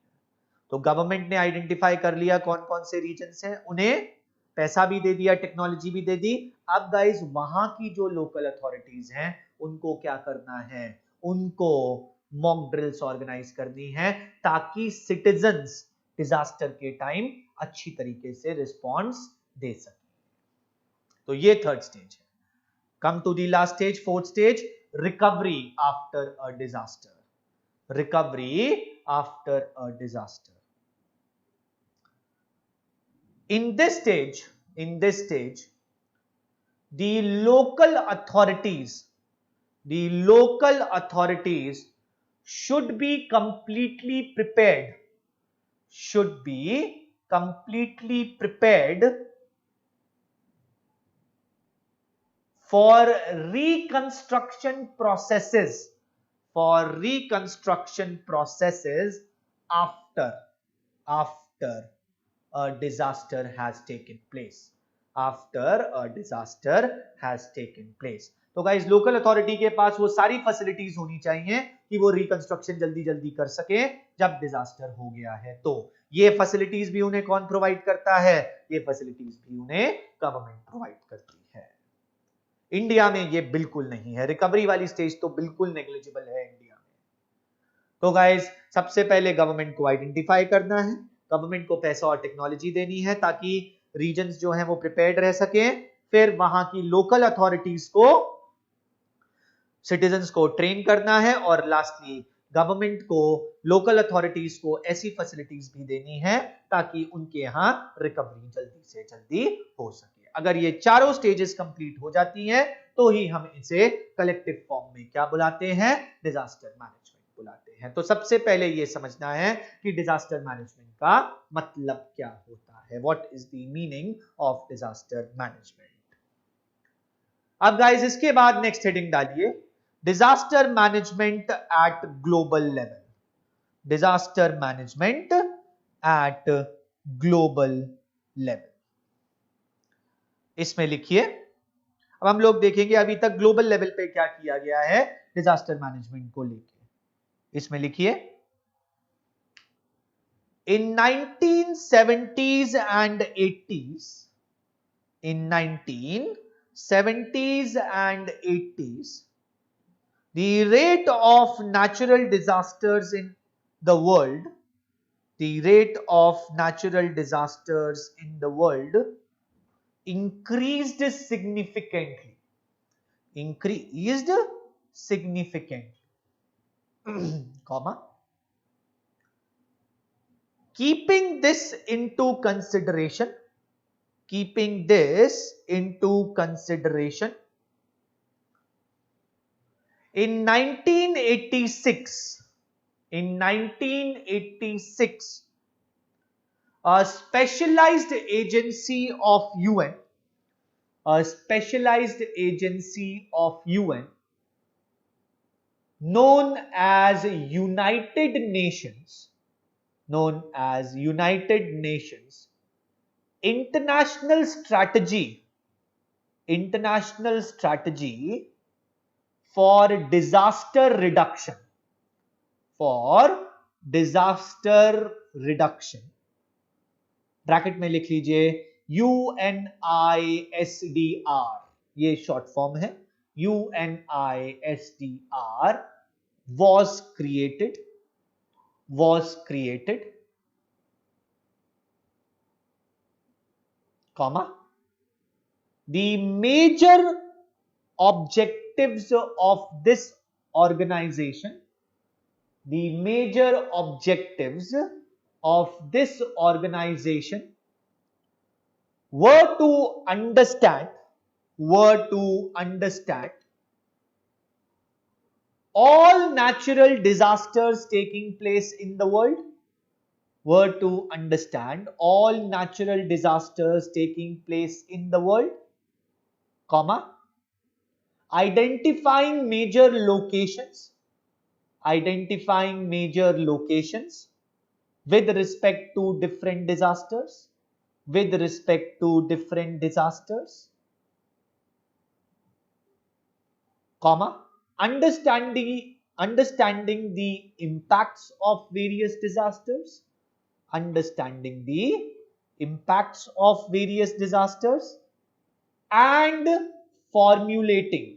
तो गवर्नमेंट ने आइडेंटिफाई कर लिया कौन कौन से रीजन्स हैं, उन्हें पैसा भी दे दिया, टेक्नोलॉजी भी दे दी। अब गाइज वहां की जो लोकल अथॉरिटीज हैं उनको क्या करना है, उनको मॉक ड्रिल्स ऑर्गेनाइज करनी है ताकि सिटीजन्स डिजास्टर के टाइम अच्छी तरीके से रिस्पॉन्स दे सके। तो ये थर्ड स्टेज है। Come to the last stage, fourth stage, recovery after a disaster. In this stage, the local authorities should be completely prepared for reconstruction processes after a disaster has taken place. तो guys local authority के पास वो सारी facilities होनी चाहिए कि वो reconstruction जल्दी जल्दी कर सके जब डिजास्टर हो गया है। तो ये फैसिलिटीज भी उन्हें कौन प्रोवाइड करता है, ये फैसिलिटीज भी उन्हें गवर्नमेंट प्रोवाइड करती है। इंडिया में ये बिल्कुल नहीं है, रिकवरी वाली स्टेज तो बिल्कुल नेग्लिजिबल है इंडिया में। तो गाइस सबसे पहले गवर्नमेंट को आइडेंटिफाई करना है, गवर्नमेंट को पैसा और टेक्नोलॉजी देनी है ताकि रीजन्स जो हैं वो प्रिपेयर्ड रह सकें। फिर वहां की लोकल अथॉरिटीज को, सिटीजन्स को ट्रेन करना है और लास्टली गवर्नमेंट को लोकल अथॉरिटीज को ऐसी फैसिलिटीज भी देनी है ताकि उनके यहां रिकवरी जल्दी से जल्दी हो सके। अगर ये चारों स्टेजेस कंप्लीट हो जाती हैं तो ही हम इसे कलेक्टिव फॉर्म में क्या बुलाते हैं, डिजास्टर मैनेजमेंट बुलाते हैं। तो सबसे पहले ये समझना है कि डिजास्टर मैनेजमेंट का मतलब क्या होता है, what is the meaning of disaster management. अब गाइस इसके बाद नेक्स्ट हेडिंग डालिए, disaster management eight global level. Disaster management eight global level, इसमें लिखिए। अब हम लोग देखेंगे अभी तक ग्लोबल लेवल पे क्या किया गया है डिजास्टर मैनेजमेंट को लेके। इसमें लिखिए, इन 1970s and 80s, the rate of natural disasters in the world, increased significantly. Comma. Keeping this into consideration, keeping this into consideration, in 1986, a specialized agency of UN, known as United Nations, international strategy for disaster reduction, bracket में लिख लीजिए UNISDR, ये short form है, UNISDR was created, comma, the major objectives of this organization were to understand all natural disasters taking place in the world, comma, identifying major locations with respect to different disasters, comma, understanding the impacts of various disasters, and formulating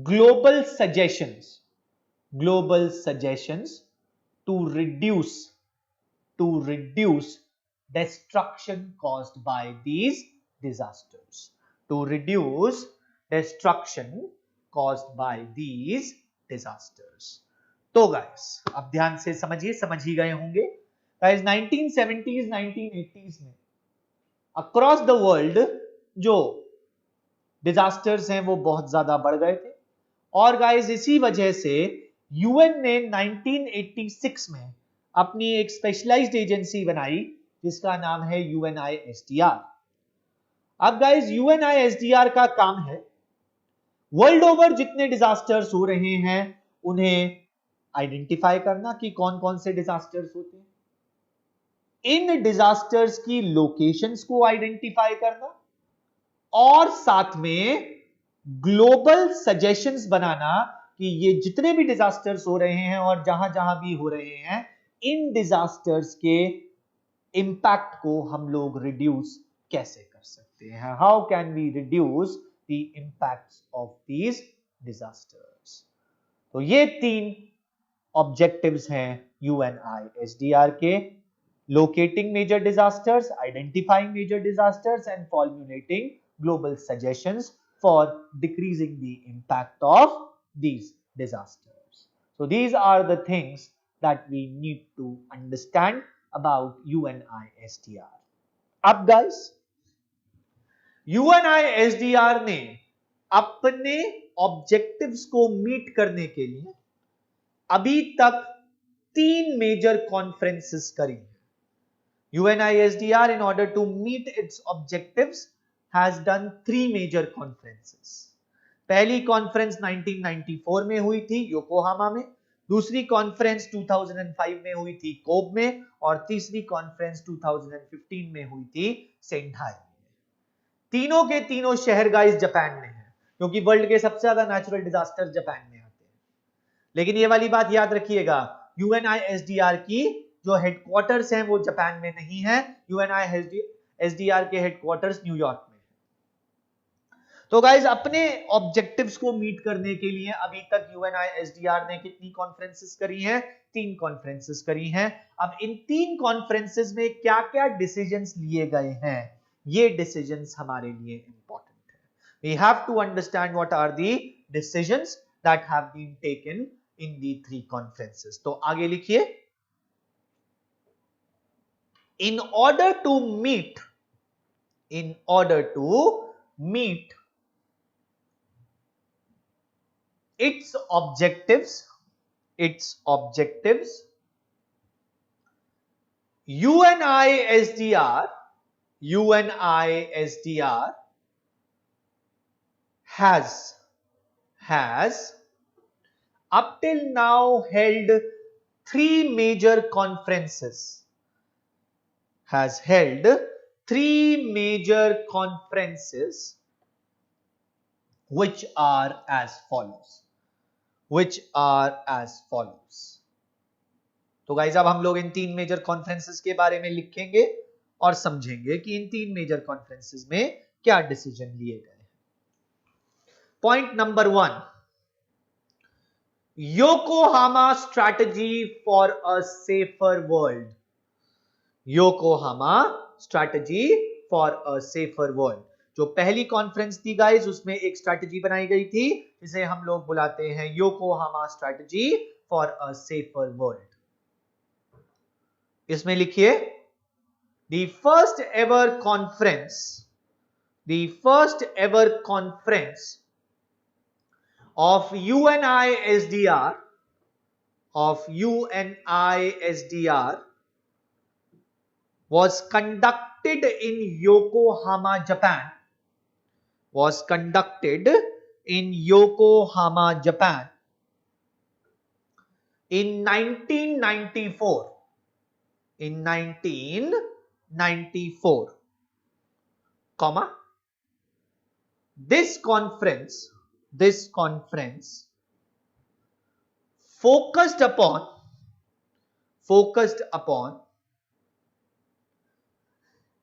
global suggestions to reduce destruction caused by these disasters, तो guys अब ध्यान से समझ ही गए होंगे guys, 1970s 1980s में across the world जो disasters हैं वो बहुत ज्यादा बढ़ गए थे, और गाइस इसी वजह से यूएन ने 1986 में अपनी एक स्पेशलाइज्ड एजेंसी बनाई जिसका नाम है UNISDR। अब गाइस UNISDR का काम है वर्ल्ड ओवर जितने डिजास्टर्स हो रहे हैं उन्हें आइडेंटिफाई करना कि कौन कौन से डिजास्टर्स होते हैं, इन डिजास्टर्स की लोकेशंस को आइडेंटिफाई करना, और साथ में ग्लोबल सजेशंस बनाना कि ये जितने भी डिजास्टर्स हो रहे हैं और जहां जहां भी हो रहे हैं इन डिजास्टर्स के इंपैक्ट को हम लोग रिड्यूस कैसे कर सकते हैं, how can we reduce the impacts of these disasters. तो ये 3 ऑब्जेक्टिव्स हैं UNISDR के, locating major disasters, identifying major disasters and formulating global suggestions for decreasing the impact of these disasters. So these are the things that we need to understand about UNISDR. अब guys, UNISDR ने अपने objectives को meet करने के लिए अभी तक 3 major conferences करी हैं। UNISDR, in order to meet its objectives, has done 3 major conferences. पहली कॉन्फ्रेंस 1994 में हुई थी योकोहामा में, दूसरी कॉन्फ्रेंस 2005 में हुई थी कोब में, और तीसरी कॉन्फ्रेंस 2015 में हुई थी सेंघाई में। तीनों के तीनों शहर गाइस जापान में हैं, क्योंकि वर्ल्ड के सबसे ज्यादा नेचुरल डिजास्टर जापान में आते हैं। लेकिन ये वाली बात याद रखिएगा, UNISDR की जो हेडक्वार्टर्स हैं वो जापान में नहीं है, UNISDR के हेडक्वार्टर्स न्यूयॉर्क में है। तो गाइस अपने ऑब्जेक्टिव्स को मीट करने के लिए अभी तक UNISDR ने कितनी कॉन्फ्रेंसेस करी हैं? 3 कॉन्फ्रेंसेस करी हैं। अब इन 3 कॉन्फ्रेंसेस में क्या क्या डिसीजंस लिए गए हैं, ये डिसीजंस हमारे लिए इंपॉर्टेंट है। We have to understand what are the decisions that have been taken in the 3 conferences. तो आगे लिखिए, in order to meet its objectives, UNISDR has up till now held three major conferences, which are as follows. तो guys अब हम लोग इन तीन major conferences के बारे में लिखेंगे और समझेंगे कि इन तीन मेजर कॉन्फ्रेंसेस में क्या डिसीजन लिए गए। Point number 1, Yokohama strategy for a safer world. Yokohama strategy for a safer world, जो पहली कॉन्फ्रेंस थी गाइस उसमें एक स्ट्रैटेजी बनाई गई थी जिसे हम लोग बुलाते हैं Yokohama strategy for a safer world. इसमें लिखिए the first ever conference of UNISDR was conducted in Yokohama, Japan. In 1994, comma, this conference focused upon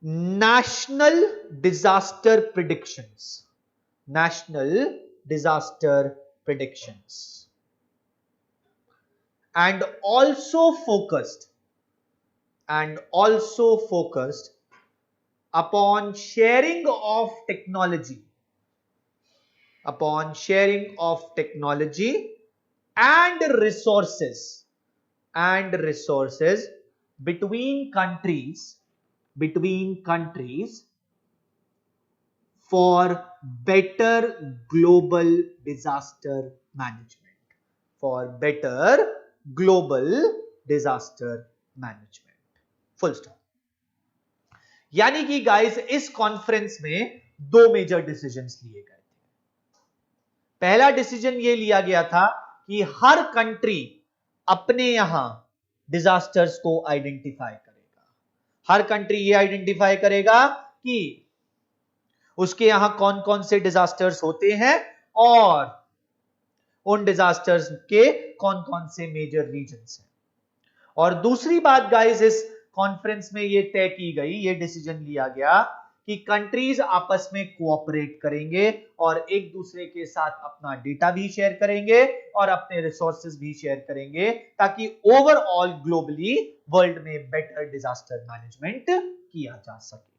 national disaster predictions, and also focused upon sharing of technology and resources between countries for better global disaster management. Full stop. यानी कि guys इस conference में दो major decisions लिए गए थे। पहला decision ये लिया गया था कि हर कंट्री अपने यहां डिजास्टर्स को आइडेंटिफाई करेगा। हर कंट्री ये आइडेंटिफाई करेगा कि उसके यहां कौन कौन से डिजास्टर्स होते हैं और उन डिजास्टर्स के कौन कौन से मेजर रीजन्स हैं। और दूसरी बात गाइस इस कॉन्फ्रेंस में ये तय की गई, ये डिसीजन लिया गया कि कंट्रीज आपस में कोऑपरेट करेंगे और एक दूसरे के साथ अपना डेटा भी शेयर करेंगे और अपने रिसोर्सेज भी शेयर करेंगे ताकि ओवरऑल ग्लोबली वर्ल्ड में बेटर डिजास्टर मैनेजमेंट किया जा सके।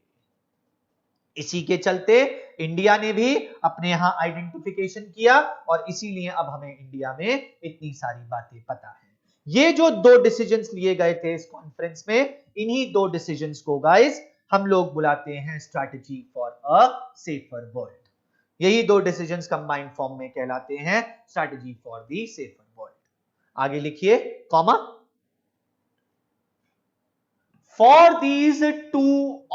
इसी के चलते इंडिया ने भी अपने यहां आइडेंटिफिकेशन किया और इसीलिए अब हमें इंडिया में इतनी सारी बातें पता है। ये जो दो डिसीजंस लिए गए थे इस कॉन्फ्रेंस में, इन्हीं दो डिसीजंस को गाइस हम लोग बुलाते हैं strategy for a safer world. यही दो डिसीजंस कंबाइंड फॉर्म में कहलाते हैं strategy for the safer world. आगे लिखिए comma, for these two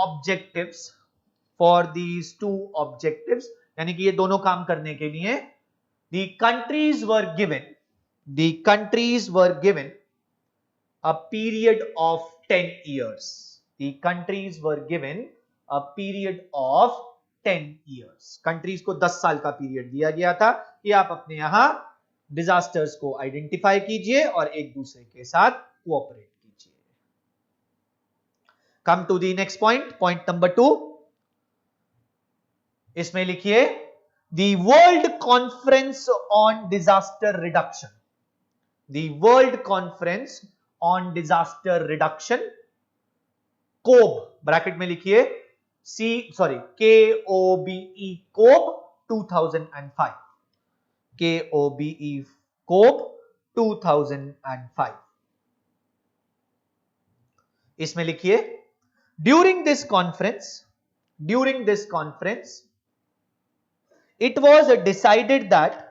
objectives, यानी कि ये दोनों काम करने के लिए the countries were given a period of 10 years. Countries को 10 साल का पीरियड दिया गया था कि आप अपने यहां डिजास्टर्स को आइडेंटिफाई कीजिए और एक दूसरे के साथ कोऑपरेट कीजिए। Come to the next point number 2। इसमें लिखिए The World Conference on Disaster Reduction. COBE, bracket में लिखिए KOBE 2005। KOBE 2005। इसमें लिखिए during this conference, it was decided that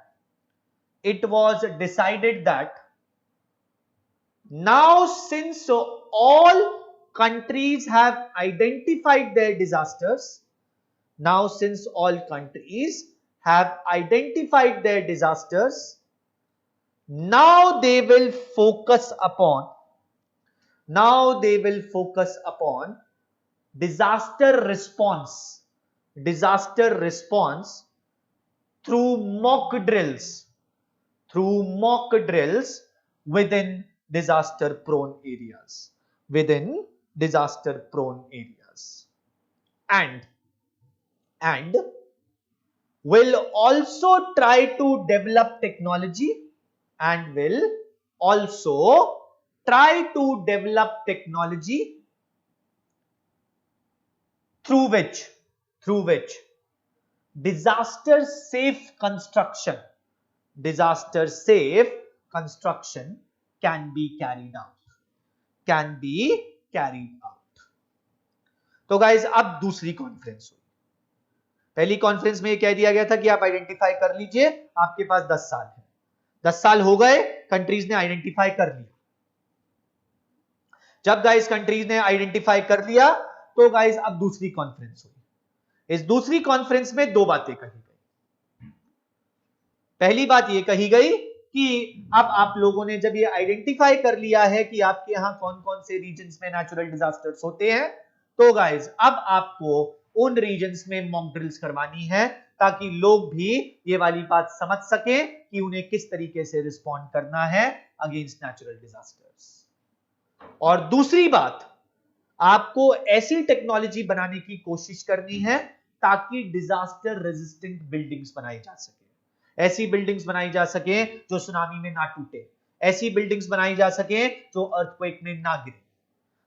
now, since all countries have identified their disasters, now they will focus upon disaster response through mock drills within disaster prone areas, and will also try to develop technology through which disaster safe construction can be carried out. तो guys अब दूसरी conference हुई। पहली conference में कह दिया गया था कि आप आइडेंटिफाई कर लीजिए, आपके पास 10 साल है। 10 साल हो गए, कंट्रीज ने आइडेंटिफाई कर लिया। जब गाइस कंट्रीज ने आइडेंटिफाई कर लिया तो गाइस अब दूसरी कॉन्फ्रेंस हुई। इस दूसरी कॉन्फ्रेंस में दो बातें कही गई। पहली बात यह कही गई कि अब आप लोगों ने जब ये आइडेंटिफाई कर लिया है कि आपके यहां कौन कौन से रीजन्स में नेचुरल डिजास्टर्स होते हैं, तो गाइस अब आपको उन रीजन्स में मॉक ड्रिल्स करवानी है ताकि लोग भी ये वाली बात समझ सकें कि उन्हें किस तरीके से रिस्पॉन्ड करना है अगेंस्ट नेचुरल डिजास्टर्स। और दूसरी बात, आपको ऐसी टेक्नोलॉजी बनाने की कोशिश करनी है ताकि डिजास्टर रेजिस्टेंट बिल्डिंग्स बनाई जा सके। ऐसी बिल्डिंग्स बनाई जा सके जो सुनामी में ना टूटे, ऐसी बिल्डिंग्स बनाई जा सके जो अर्थक्वेक में ना गिरे।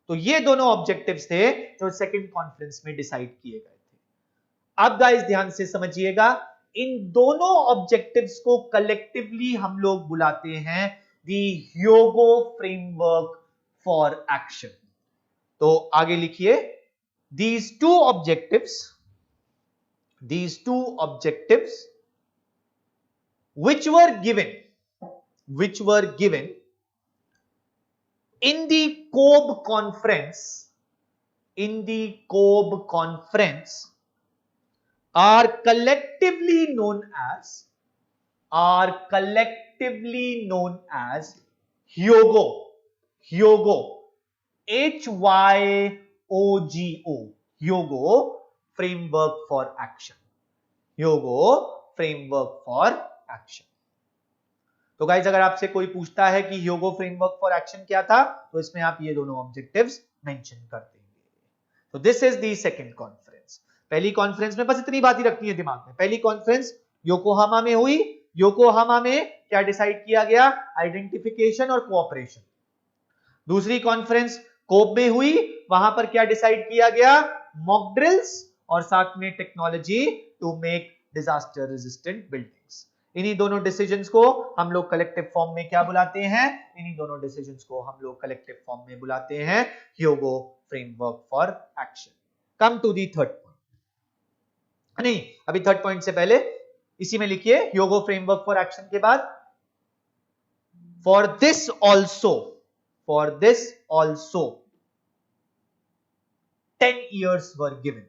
तो ये दोनों ऑब्जेक्टिव्स थे जो सेकंड कॉन्फ्रेंस में डिसाइड किए गए थे। अब गाइस ध्यान से समझिएगा, इन दोनों ऑब्जेक्टिव्स को कलेक्टिवली हम लोग बुलाते हैं the Hyogo framework for action. तो आगे लिखिए, these two objectives which were given in the COBE conference are collectively known as HYOGO, HYOGO framework for action। तो गाइस अगर आपसे कोई पूछता है कि ह्योगो फ्रेमवर्क फॉर एक्शन क्या था, तो इसमें आप ये दोनों ऑब्जेक्टिव्स मेंशन कर देंगे। तो this is the second conference. पहली कॉन्फ्रेंस में बस इतनी बात ही रखनी है दिमाग में। पहली कॉन्फ्रेंस योकोहामा में हुई। योकोहामा में क्या डिसाइड किया गया? आइडेंटिफिकेशन और कोऑपरेशन। दूसरी कॉन्फ्रेंस कोब में हुई, वहां पर क्या डिसाइड किया गया? मॉक ड्रिल्स और साथ में technology to make disaster resistant buildings. इन्हीं दोनों डिसीजंस को हम लोग कलेक्टिव फॉर्म में क्या बुलाते हैं? Hyogo framework for action. Come to the third point. नहीं, अभी थर्ड पॉइंट से पहले इसी में लिखिए, ह्योगो फ्रेमवर्क फॉर एक्शन के बाद for this also 10 years were given।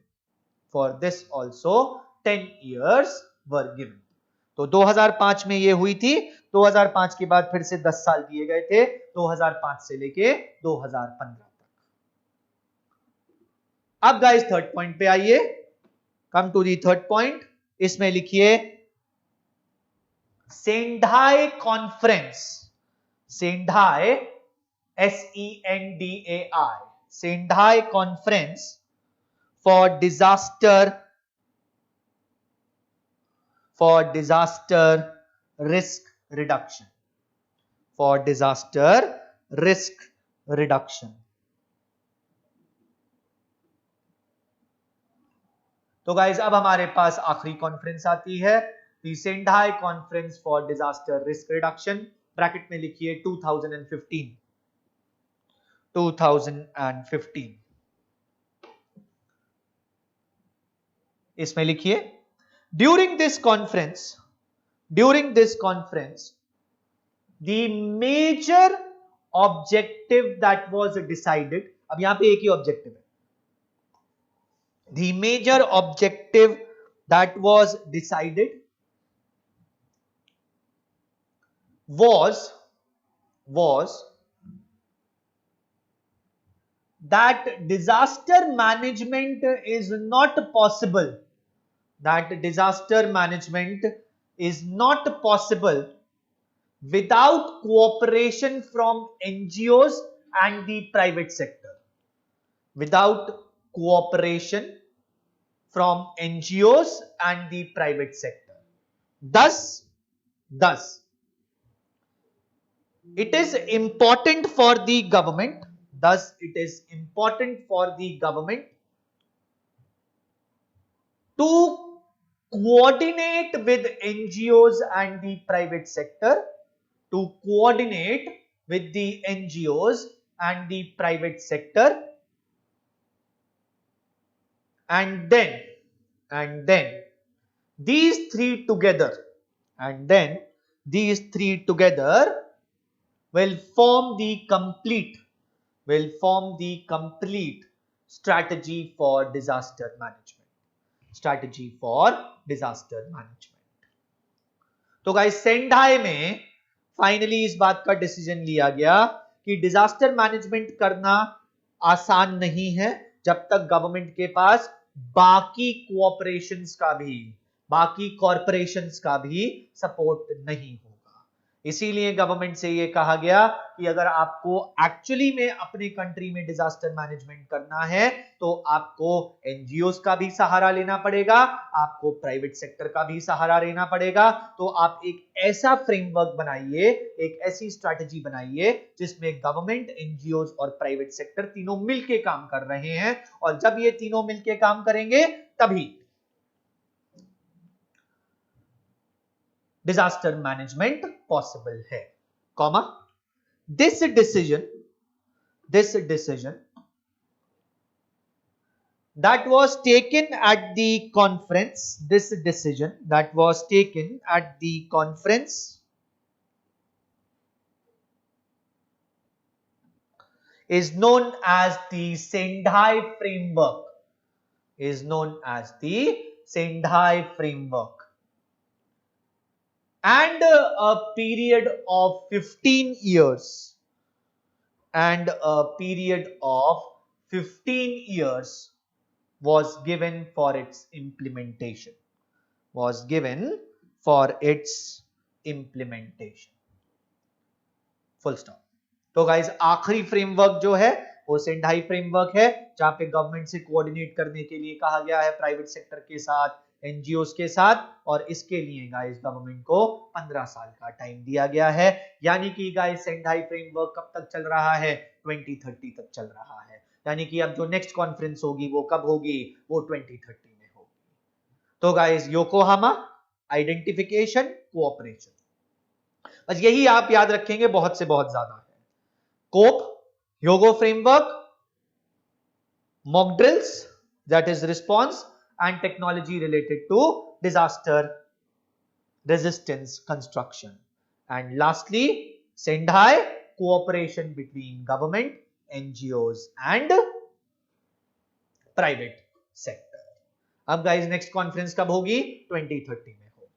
तो 2005 में ये हुई थी। 2005 के बाद फिर से 10 साल दिए गए थे, 2005 से लेके 2015 तक। अब गाइस थर्ड पॉइंट पे आइए, come to the third point. इसमें लिखिए Sendai conference, Sendai SENDAI, Sendai conference for disaster risk reduction. तो गाइस अब हमारे पास आखिरी कॉन्फ्रेंस आती है, the Sendai conference for disaster risk reduction. Bracket में लिखिए 2015। इसमें लिखिए, during this conference the major objective that was decided, अब यहां पे एक ही ऑब्जेक्टिव है, the major objective that was decided was that disaster management is not possible, without cooperation from NGOs and the private sector. Without cooperation from NGOs and the private sector. Thus, it is important for the government. To coordinate with NGOs and the private sector, and then these three together will form the complete strategy for disaster management. तो guys Sendai में finally इस बात का decision लिया गया कि disaster management करना आसान नहीं है जब तक गवर्नमेंट के पास बाकी कॉरपोरेशंस का भी सपोर्ट नहीं होगा। इसीलिए गवर्नमेंट से ये कहा गया कि अगर आपको एक्चुअली में अपने कंट्री में डिजास्टर मैनेजमेंट करना है तो आपको एनजीओस का भी सहारा लेना पड़ेगा, आपको प्राइवेट सेक्टर का भी सहारा लेना पड़ेगा। तो आप एक ऐसा फ्रेमवर्क बनाइए, एक ऐसी स्ट्रैटेजी बनाइए जिसमें गवर्नमेंट, एनजीओस और प्राइवेट सेक्टर तीनों मिलके काम कर रहे हैं, और जब ये तीनों मिलके काम करेंगे तभी डिजास्टर मैनेजमेंट पॉसिबल है। Comma, this decision that was taken at the conference is known as the Sendai framework, and a period of 15 years was given for its implementation. Full stop. तो गाइस आखिरी framework जो है वो Sendai framework है, जहां पे government से coordinate करने के लिए कहा गया है प्राइवेट सेक्टर के साथ, एनजीओस के साथ, और इसके लिए गाइस गवर्नमेंट को 15 साल का टाइम दिया गया है। यानी कि गाइस सेंडाई फ्रेमवर्क कब तक चल रहा है? 2030 तक चल रहा है। यानी कि अब जो नेक्स्ट कॉन्फ्रेंस होगी वो कब होगी? वो 2030 में होगी। तो गाइस योकोहामा, आइडेंटिफिकेशन, कोऑपरेशन, बस यही आप याद रखेंगे, बहुत से बहुत ज्यादा है। Kobe, Hyogo framework, mock drills, that is response, and technology related to disaster resistance construction, and lastly Sendai, cooperation between government, NGOs and private sector। अब गाइस नेक्स्ट कॉन्फ्रेंस कब होगी? 2030 में होगी।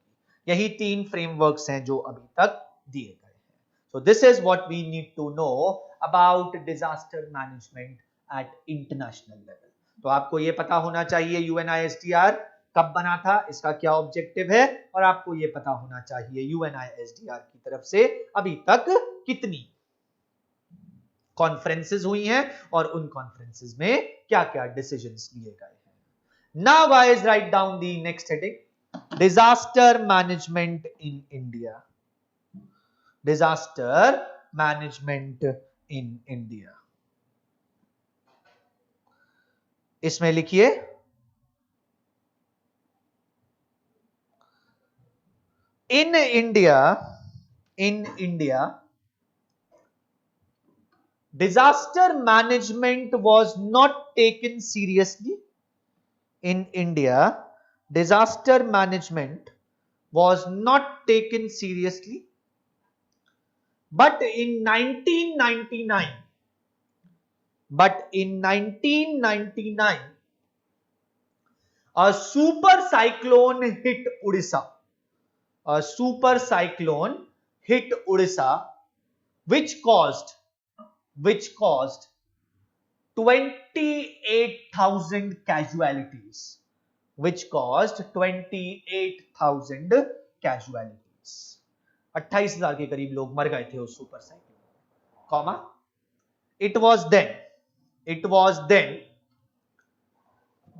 यही 3 फ्रेमवर्क्स हैं जो अभी तक दिए गए हैं। So this is what we need to know about disaster management at international level। तो आपको ये पता होना चाहिए यूएनआईएसडीआर कब बना था, इसका क्या ऑब्जेक्टिव है, और आपको ये पता होना चाहिए यूएनआईएसडीआर की तरफ से अभी तक कितनी कॉन्फ्रेंसेस हुई हैं और उन कॉन्फ्रेंसेस में क्या-क्या डिसीजंस लिए गए हैं। Now guys right down the next heading, disaster management in India. Disaster management in India, इसमें लिखिए in India disaster management was not taken seriously disaster management was not taken seriously, but in 1999, a super cyclone hit Odisha. A super cyclone hit Odisha, which caused 28,000 casualties. Which caused 28,000 casualties. 28,000 के करीब लोग मर गए थे उस super cyclone. Comma, it was then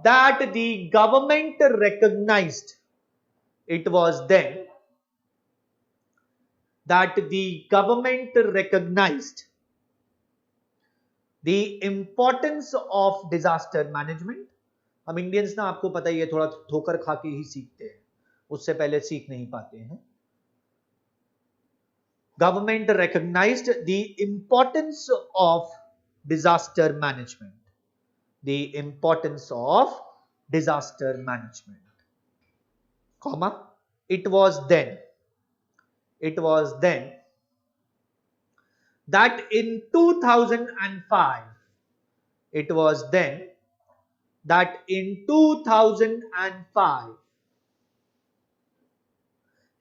that the government recognized the importance of disaster management. हम Indians ना, आपको पता ही है, थोड़ा ठोकर खा के ही सीखते हैं, उससे पहले सीख नहीं पाते हैं। Government recognized the importance of disaster management. Comma, it was then that in 2005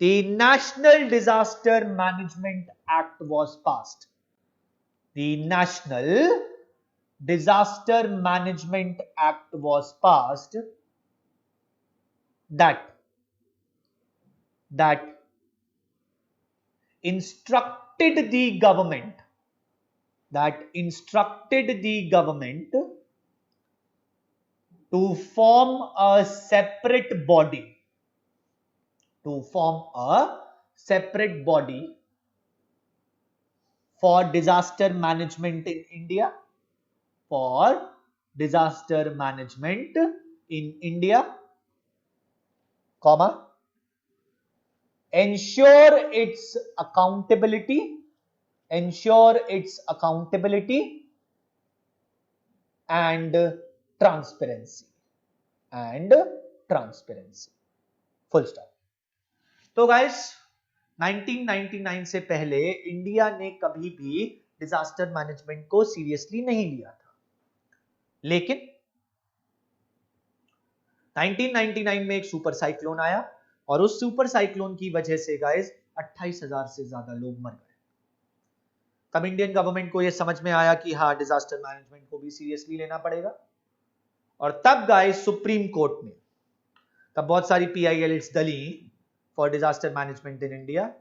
the National Disaster Management Act was passed. The National Disaster Management Act was passed that instructed the government to form a separate body for disaster management in India, comma, ensure its accountability and transparency. Full stop. तो guys, 1999 से पहले India ने कभी भी disaster management को seriously नहीं लिया था, लेकिन 1999 में एक सुपर साइक्लोन आया और उस सुपर साइक्लोन की वजह से गाइस 28,000 से ज्यादा लोग मर गए। तब इंडियन गवर्नमेंट को यह समझ में आया कि हाँ, डिजास्टर मैनेजमेंट को भी सीरियसली लेना पड़ेगा, और तब गाइस सुप्रीम कोर्ट में तब बहुत सारी PILs डली for disaster management in India.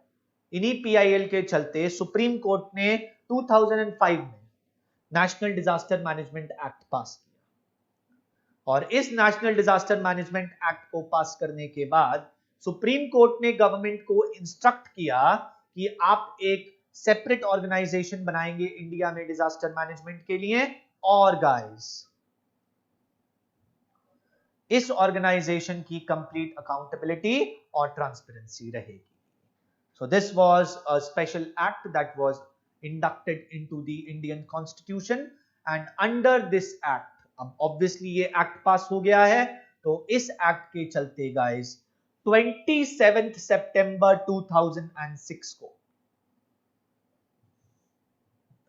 इन्हीं PIL के चलते सुप्रीम कोर्ट ने 2005 में नेशनल डिजास्टर मैनेजमेंट एक्ट पास किया, और इस नेशनल डिजास्टर मैनेजमेंट एक्ट को पास करने के बाद सुप्रीम कोर्ट ने गवर्नमेंट को इंस्ट्रक्ट किया कि आप एक सेपरेट ऑर्गेनाइजेशन बनाएंगे इंडिया में डिजास्टर मैनेजमेंट के लिए, और गाइस इस ऑर्गेनाइजेशन की कंप्लीट अकाउंटेबिलिटी और ट्रांसपेरेंसी रहेगी। So this was a special act that was inducted into the Indian constitution, and under this act, अब ऑब्वियसली ये एक्ट पास हो गया है, तो इस एक्ट के चलते गाइस 27 सितंबर 2006 को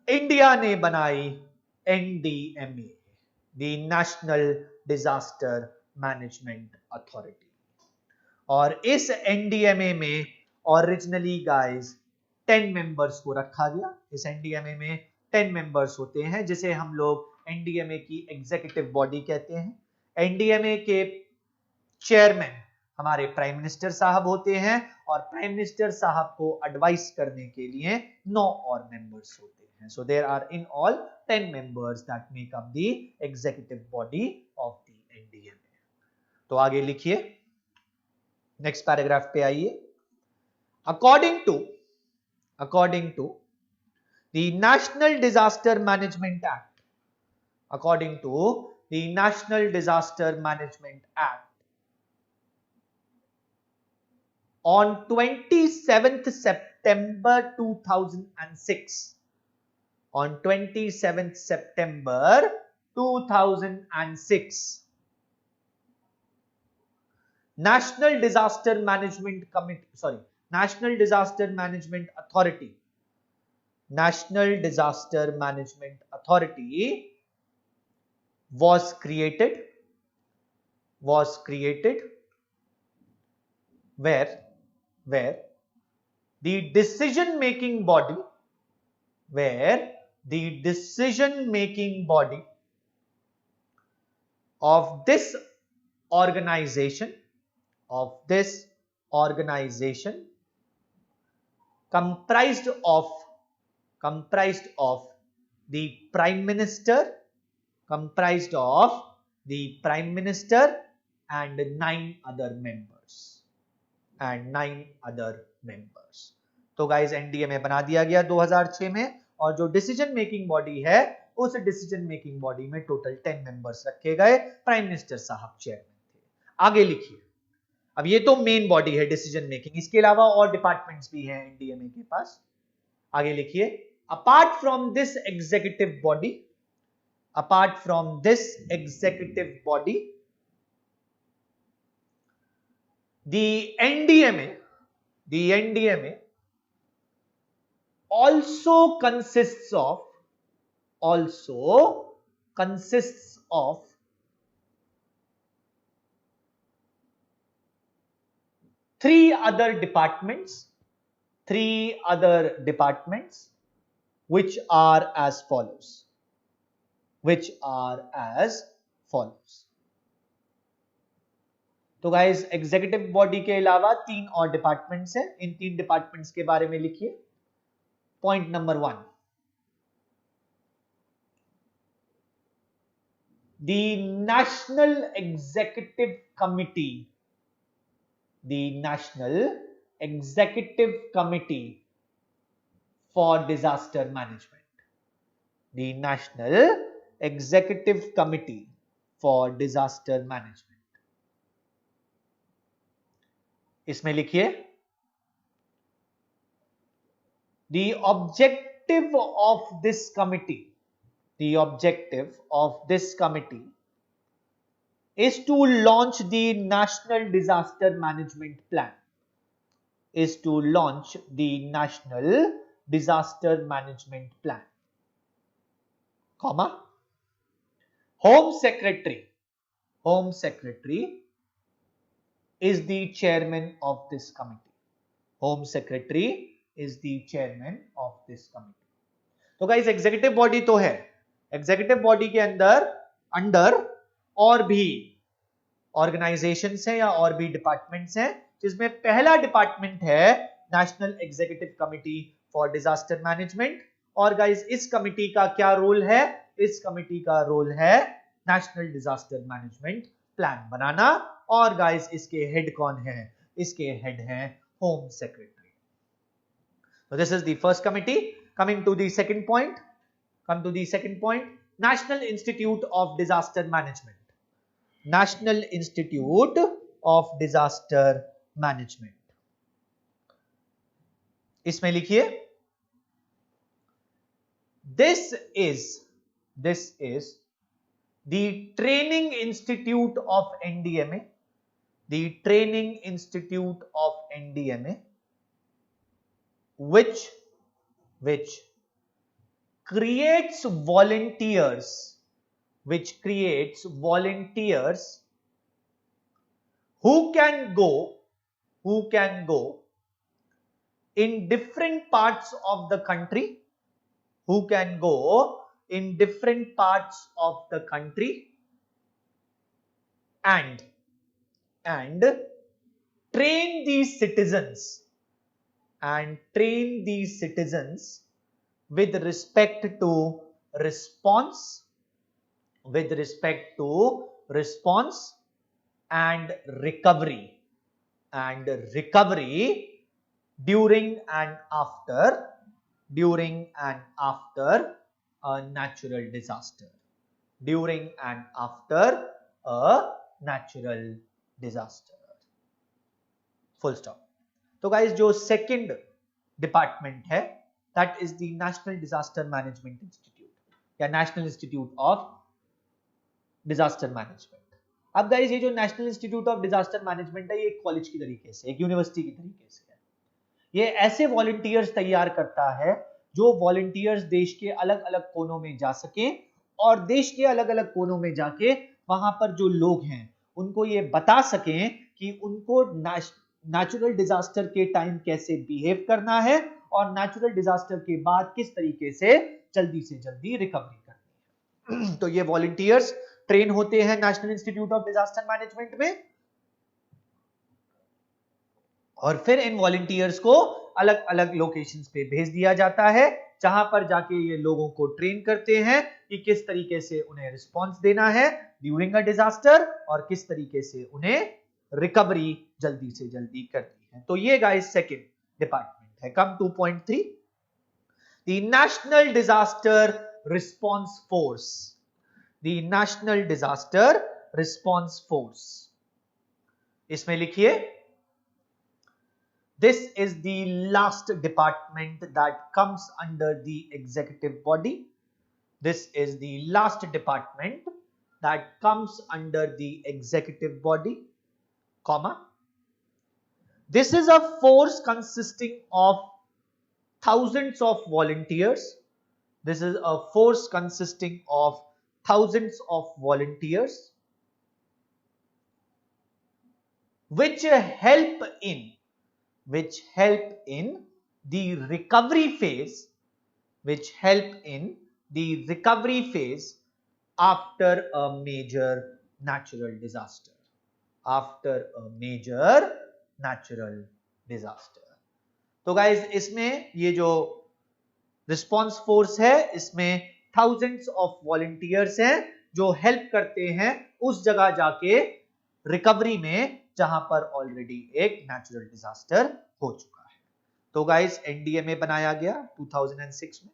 इंडिया ने बनाई NDMA, the national disaster management authority. और इस NDMA में ओरिजिनली गाइस 10 मेंबर्स को रखा गया। इस NDMA में 10 मेंबर्स होते हैं, जिसे हम लोग NDMA की एग्जीक्यूटिव बॉडी कहते हैं। NDMA के चेयरमैन हमारे प्राइम मिनिस्टर साहब होते हैं, और प्राइम मिनिस्टर साहब को एडवाइस करने के लिए 9 और मेंबर्स होते हैं। So there are in all 10 members that make up the executive body of the NDMA। तो आगे लिखिए, नेक्स्ट पैराग्राफ पे आइए। According to the national disaster management act, on 27th September 2006, national disaster management committee, sorry, national disaster management authority, national disaster management authority was created where the decision making body, where the decision making body of this organization comprised of the prime minister, comprised of the prime minister and 9 other members. तो guys NDA में बना दिया गया 2006 में, और जो decision making body है उस डिसीजन मेकिंग बॉडी में टोटल 10 मेंबर्स रखे गए, प्राइम मिनिस्टर साहब चेयरमैन थे। आगे लिखिए, अब ये तो मेन बॉडी है डिसीजन मेकिंग, इसके अलावा और डिपार्टमेंट्स भी हैं एनडीएमए के पास। आगे लिखिए, apart from this executive body, apart from this executive body, the NDMA also consists of 3 other departments, which are as follows. तो गाइस एग्जीक्यूटिव बॉडी के अलावा 3 और डिपार्टमेंट्स हैं, इन 3 डिपार्टमेंट्स के बारे में लिखिए। Point number 1, the national executive committee for disaster management, the National Executive Committee for Disaster Management. इसमें लिखिए, the objective of this committee is to launch the National Disaster Management Plan, comma, Home Secretary is the chairman of this committee. तो guys executive body तो है, executive body के under और भी organisations हैं या और भी डिपार्टमेंट्स हैं, जिसमें पहला डिपार्टमेंट है national executive committee for disaster management. और गाइस इस कमिटी का क्या रोल है? इस कमिटी का रोल है नेशनल डिजास्टर मैनेजमेंट प्लान बनाना। और गाइस इसके हेड कौन है? इसके हेड हैं home secretary. So this is the first committee. Coming to the second point, National Institute of Disaster Management. National Institute of Disaster Management. इसमें लिखिए, This is the training institute of NDMA. Which creates volunteers who can go in different parts of the country, and train these citizens with respect to response and recovery during and after a natural disaster. Full stop. तो guys जो second department है that is the national disaster management institute या national institute of disaster management. अब guys ये जो national institute of disaster management है ये एक कॉलेज की तरीके से, एक यूनिवर्सिटी की तरीके से है। ये ऐसे वॉलंटियर्स तैयार करता है जो वॉलंटियर्स देश के अलग अलग कोनों में जा सके और देश के अलग अलग कोनों में जाके वहां पर जो लोग हैं उनको ये बता सकें कि उनको नेचुरल डिजास्टर के टाइम कैसे बिहेव करना है और नेचुरल डिजास्टर के बाद किस तरीके से जल्दी रिकवरी करनी है। तो ये वॉलंटियर्स ट्रेन होते हैं national institute of disaster management में और फिर इन वॉलंटियर्स को अलग अलग लोकेशंस पे भेज दिया जाता है जहां पर जाके ये लोगों को ट्रेन करते हैं कि किस तरीके से उन्हें रिस्पांस देना है ड्यूरिंग अ डिजास्टर और किस तरीके से उन्हें रिकवरी जल्दी से जल्दी करनी है। तो ये गाइस सेकंड डिपार्टमेंट है। Come two point 3, the national disaster response force. The national disaster response force, इसमें लिखिए this is the last department that comes under the executive body. This is the last department that comes under the executive body, comma. This is a force consisting of thousands of volunteers. This is a force consisting of thousands of volunteers which help in the recovery phase, after a major natural disaster. तो guys इसमें ये जो response force है इसमें thousands of volunteers हैं जो help करते हैं उस जगह जाके रिकवरी में जहां पर ऑलरेडी एक नेचुरल डिजास्टर हो चुका है। तो गाइस एनडीएमए बनाया गया 2006 में।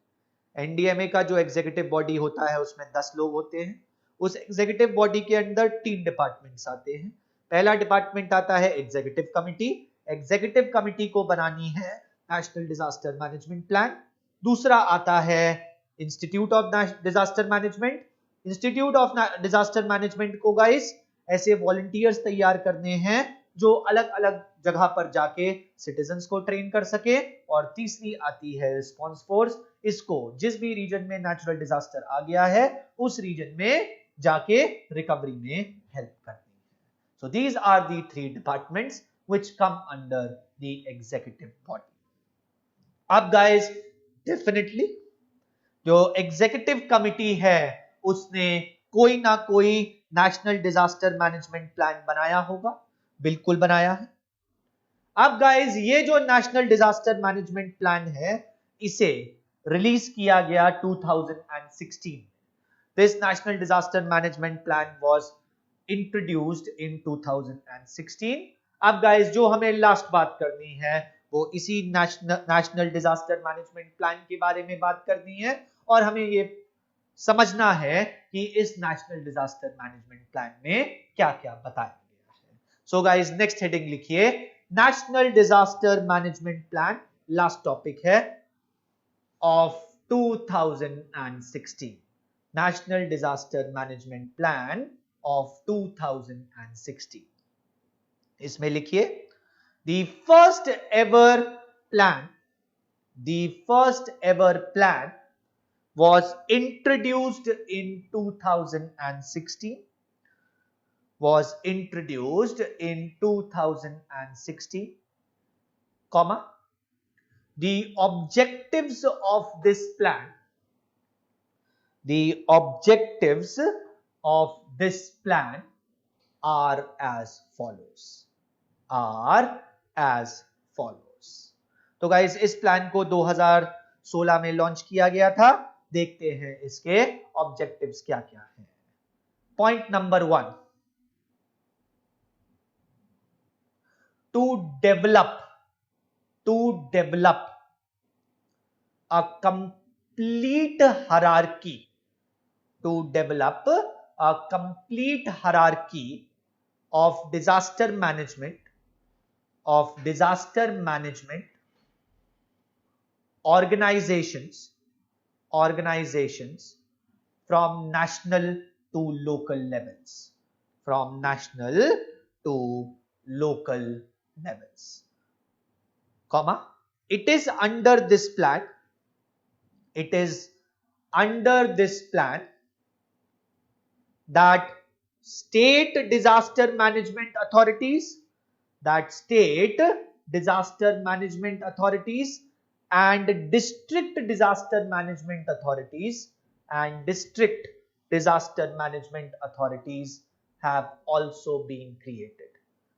एनडीएमए का जो एग्जीक्यूटिव बॉडी होता है उसमें 10 लोग होते हैं। उस एग्जीक्यूटिव बॉडी के अंदर 3 डिपार्टमेंट्स आते हैं। पहला डिपार्टमेंट आता है एग्जीक्यूटिव कमिटी। एग्जीक्यूटिव कमिटी को बनानी है नेशनल डिजास्टर मैनेजमेंट प्लान। दूसरा आता है institute of disaster management. Institute of disaster management को गाइस ऐसे वॉलंटियर्स तैयार करने हैं जो अलग अलग जगह पर जाके सिटीजन्स को ट्रेन कर सके। और तीसरी आती है रिस्पांस फोर्स। इसको जिस भी रीजन में नेचुरल डिजास्टर आ गया है उस रीजन में जाके रिकवरी में हेल्प करनी है। So these are the 3 departments which come under the executive body. अब गाइस डेफिनेटली जो एग्जीक्यूटिव कमिटी है उसने कोई ना कोई नेशनल डिजास्टर मैनेजमेंट प्लान बनाया होगा। बिल्कुल बनाया है। अब गाइस ये जो नेशनल डिजास्टर मैनेजमेंट प्लान है इसे रिलीज किया गया 2016। This national disaster management plan was introduced in 2016। अब गाइस जो हमें लास्ट बात करनी है वो इसी नेशनल डिजास्टर मैनेजमेंट प्लान के बारे में बात करनी है और हमें ये समझना है कि इस नेशनल डिजास्टर मैनेजमेंट प्लान में क्या क्या बताया गया है। सो गाइस नेक्स्ट हेडिंग लिखिए national disaster management plan, last topic है of 2016। National disaster management plan of 2016, इसमें लिखिए the first ever plan was introduced in 2016, comma, the objectives of this plan are as follows। तो guys इस plan को 2016 में launch किया गया था। देखते हैं इसके ऑब्जेक्टिव्स क्या क्या हैं। Point number 1, to develop a complete hierarchy of disaster management organizations from national to local levels, from national to local levels, comma, it is under this plan, it is under this plan that state disaster management authorities, that state disaster management authorities and district disaster management authorities and district disaster management authorities have also been created,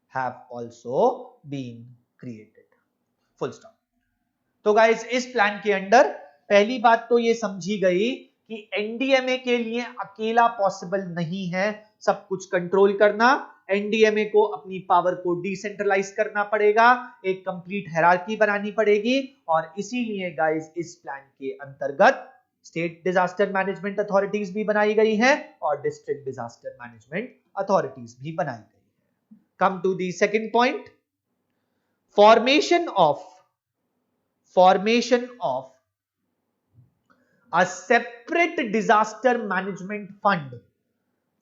have also been created, full stop. तो guys इस plan के अंदर पहली बात तो ये समझी गई कि एनडीएमए के लिए अकेला पॉसिबल नहीं है सब कुछ कंट्रोल करना, एनडीएमए को अपनी पावर को डिसेंट्रलाइज करना पड़ेगा, एक कंप्लीट हायरार्की बनानी पड़ेगी और इसीलिए गाइस इस प्लान के अंतर्गत स्टेट डिजास्टर मैनेजमेंट अथॉरिटीज भी बनाई गई हैं और डिस्ट्रिक्ट डिजास्टर मैनेजमेंट अथॉरिटीज भी बनाई गई है। Come to the second point, formation of a separate disaster management fund,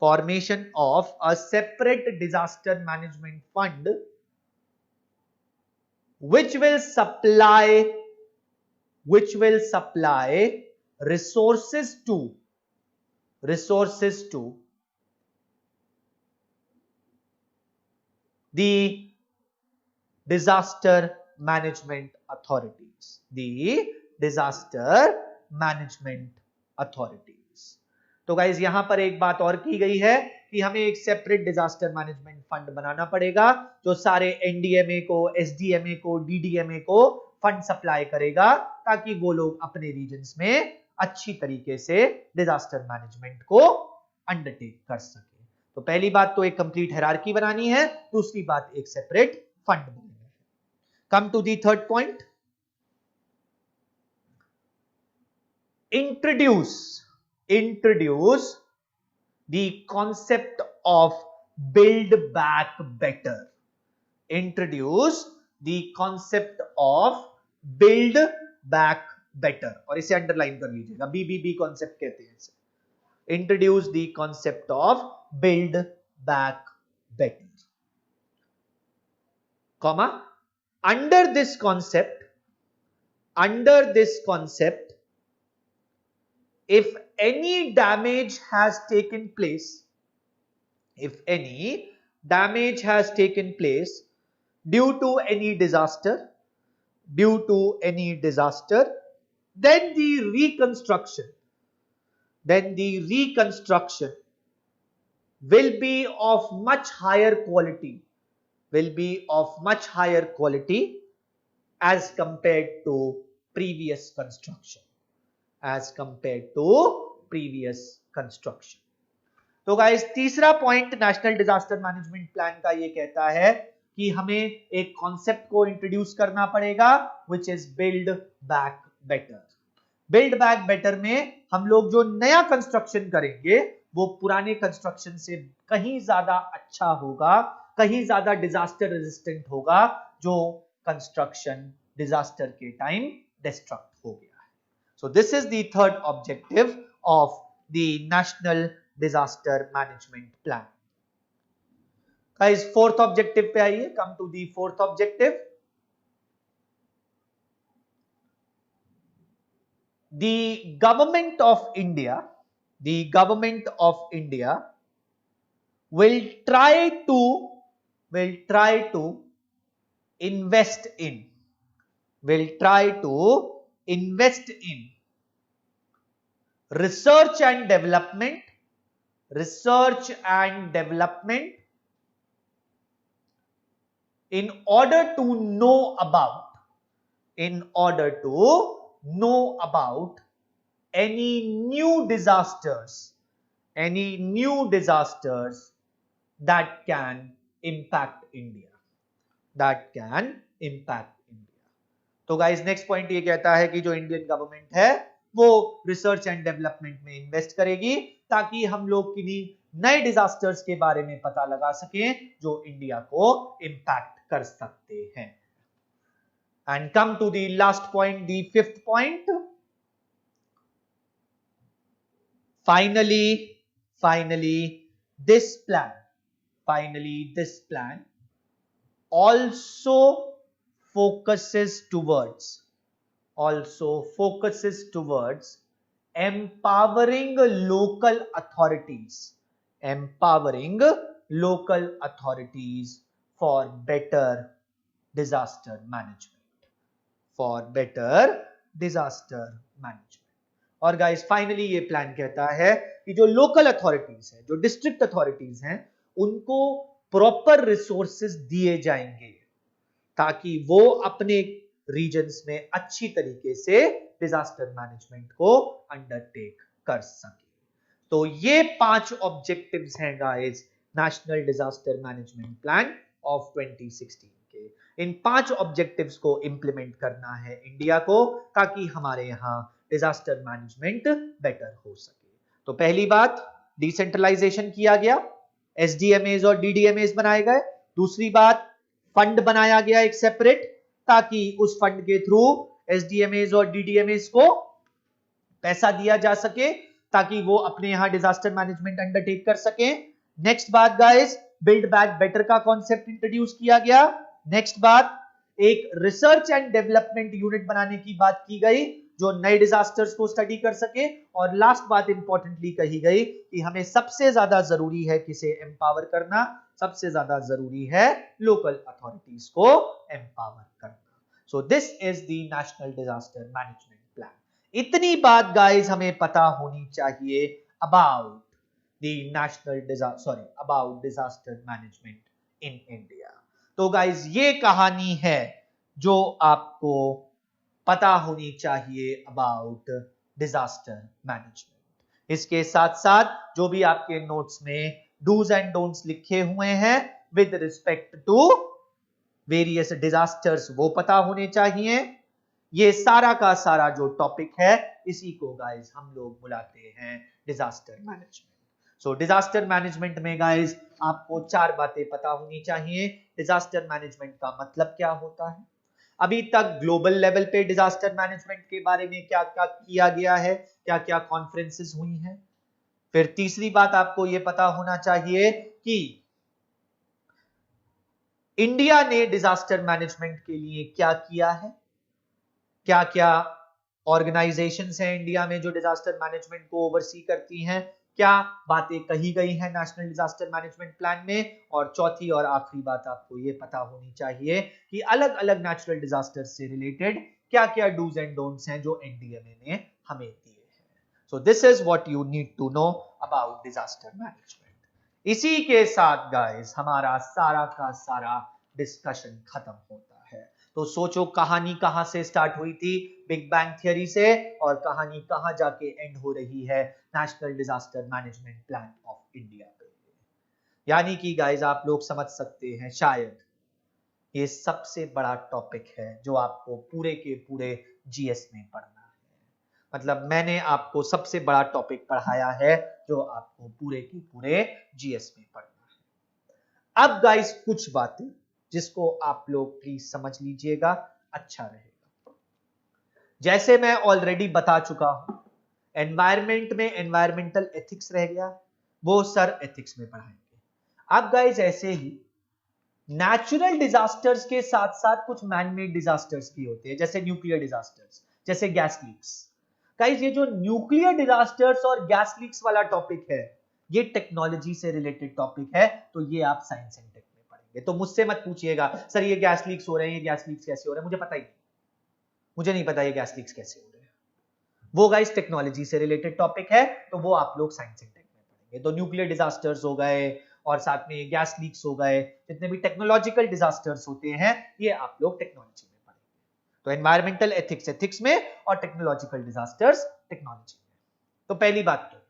formation of a separate disaster management fund which will supply resources to the disaster management authorities, the disaster management authorities। तो guys यहां पर एक बात और की गई है कि हमें एक सेपरेट डिजास्टर मैनेजमेंट फंड बनाना पड़ेगा जो सारे एनडीएमए को, एसडीएमए को, डीडीएमए को फंड सप्लाई करेगा ताकि वो लोग अपने रीजन्स में अच्छी तरीके से डिजास्टर मैनेजमेंट को अंडरटेक कर सके। तो पहली बात तो एक कंप्लीट हायरार्की बनानी है, दूसरी बात एक सेपरेट फंड बनाना है। Come to the third point, introduce the concept of build back better, introduce the concept of build back better और इसे अंडरलाइन कर लीजिएगा, बीबीबी कॉन्सेप्ट कहते हैं इसे, introduce the concept of build back better, comma, under this concept, if any damage has taken place, due to any disaster, then the reconstruction will be of much higher quality, as compared to previous construction, तो guys तीसरा point national disaster management plan का ये कहता है कि हमें एक concept को इंट्रोड्यूस करना पड़ेगा which is build back better। Build back better में हम लोग जो नया कंस्ट्रक्शन करेंगे वो पुराने कंस्ट्रक्शन से कहीं ज्यादा अच्छा होगा, कहीं ज्यादा डिजास्टर रेजिस्टेंट होगा जो कंस्ट्रक्शन डिजास्टर के टाइम डिस्ट्रक्ट हो गया है। So this is the third objective of the national disaster management plan. Guys fourth objective पे आइए, come to the fourth objective. The government of India will try to invest in research and development in order to know about any new disasters that can impact India, तो guys next point ये कहता है कि जो Indian government है वो research and development में invest करेगी ताकि हम लोग किन्हीं नए डिजास्टर्स के बारे में पता लगा सकें जो इंडिया को इम्पैक्ट कर सकते हैं। And come to the last point, the fifth point. Finally, this plan finally this plan also focuses towards empowering local authorities for better disaster management और गाइस फाइनली ये प्लान कहता है कि जो लोकल अथॉरिटीज हैं, जो डिस्ट्रिक्ट अथॉरिटीज हैं, उनको प्रॉपर रिसोर्सेज दिए जाएंगे ताकि वो अपने रीजन्स में अच्छी तरीके से डिजास्टर मैनेजमेंट को अंडरटेक कर सके। तो ये 5 ऑब्जेक्टिव्स हैं guys national disaster management plan of 2016 के। इन 5 ऑब्जेक्टिव्स को इंप्लीमेंट करना है इंडिया को ताकि हमारे यहां डिजास्टर मैनेजमेंट बेटर हो सके। तो पहली बात, डिसेंट्रलाइजेशन किया गया, एसडीएमएस और डीडीएमएस बनाए गए। दूसरी बात, फंड बनाया गया एक सेपरेट ताकि उस फंड के थ्रू एसडीएमएस और डीडीएमएस को पैसा दिया जा सके ताकि वो अपने यहां डिजास्टर मैनेजमेंट अंडरटेक कर सके। नेक्स्ट बात गाइस, बिल्ड बैक बेटर का कॉन्सेप्ट इंट्रोड्यूस किया गया। नेक्स्ट बात, एक रिसर्च एंड डेवलपमेंट यूनिट बनाने की बात की गई जो नए डिजास्टर्स को स्टडी कर सके। और लास्ट बात इंपॉर्टेंटली कही गई कि हमें सबसे ज्यादा जरूरी है किसे एम्पावर करना, सबसे ज्यादा जरूरी है लोकल अथॉरिटीज को एम्पावर करना। सो this is the national disaster management plan. इतनी बात गाइस हमें पता होनी चाहिए about disaster management in India. तो गाइस ये कहानी है जो आपको पता होनी चाहिए अबाउट डिजास्टर मैनेजमेंट। इसके साथ साथ जो भी आपके नोट्स में डूज एंड डोंट्स लिखे हुए हैं with respect to various disasters वो पता होने चाहिए। ये सारा का सारा जो टॉपिक है इसी को गाइस हम लोग बुलाते हैं डिजास्टर मैनेजमेंट। सो डिजास्टर मैनेजमेंट में गाइस आपको 4 बातें पता होनी चाहिए। डिजास्टर मैनेजमेंट का मतलब क्या होता है, अभी तक ग्लोबल लेवल पे डिजास्टर मैनेजमेंट के बारे में क्या क्या किया गया है, क्या क्या कॉन्फ्रेंसेस हुई हैं। फिर तीसरी बात आपको यह पता होना चाहिए कि इंडिया ने डिजास्टर मैनेजमेंट के लिए क्या किया है, क्या क्या ऑर्गेनाइजेशंस हैं इंडिया में जो डिजास्टर मैनेजमेंट को ओवरसी करती हैं, क्या बातें कही गई हैं नेशनल डिजास्टर मैनेजमेंट प्लान में। और चौथी और आखिरी बात आपको यह पता होनी चाहिए कि अलग अलग नेचुरल डिजास्टर से रिलेटेड क्या क्या डूज एंड डोंट्स हैं जो एनडीएमए ने हमें दिए हैं। So this is what you need to know about disaster management. इसी के साथ गाइस हमारा सारा का सारा डिस्कशन खत्म होता है। तो सोचो कहानी कहां से स्टार्ट हुई थी, बिग बैंग थियरी से, और कहानी कहां जाके एंड हो रही है, national disaster management plan of India पे। यानी कि गाइस आप लोग समझ सकते हैं शायद ये सबसे बड़ा टॉपिक है जो आपको पूरे के पूरे जीएस में पढ़ना है। मतलब मैंने आपको सबसे बड़ा टॉपिक पढ़ाया है जो आपको पूरे के पूरे जीएस में पढ़ना है। अब गाइस कुछ बातें जिसको आप लोग प्लीज समझ लीजिएगा, अच्छा रहेगा। जैसे मैं ऑलरेडी बता चुका हूं, एनवायरमेंट में एनवायरमेंटल एथिक्स रह गया, वो सर एथिक्स में पढ़ाएंगे। अब गाइस ऐसे ही नेचुरल डिजास्टर्स के साथ साथ कुछ मैनमेड डिजास्टर्स भी होते हैं, जैसे न्यूक्लियर डिजास्टर्स, जैसे गैस लीक्स। गाइस ये जो न्यूक्लियर डिजास्टर्स और गैस लीक्स वाला टॉपिक है ये टेक्नोलॉजी से रिलेटेड टॉपिक है, तो ये आप साइंस एंड टेक में पढ़ेंगे। तो मुझसे मत पूछिएगा सर ये गैस लीक्स हो रहे हैं, ये गैस लीक्स कैसे हो रहे हैं, मुझे पता ही नहीं, मुझे नहीं पता ये गैस लीक्स कैसे हो रहे हैं। वो गाइस टेक्नोलॉजी से रिलेटेड टॉपिक है, तो वो आप लोग साइंस एंड टेक में पढ़ेंगे। तो न्यूक्लियर डिजास्टर्स हो गए और साथ में गैस लीक्स हो गए, जितने भी टेक्नोलॉजिकल डिजास्टर्स होते हैं ये आप लोग टेक्नोलॉजी में पढ़ेंगे। तो एनवायरमेंटल एथिक्स एथिक्स में और टेक्नोलॉजिकल डिजास्टर्स टेक्नोलॉजी में। तो पहली बात तो।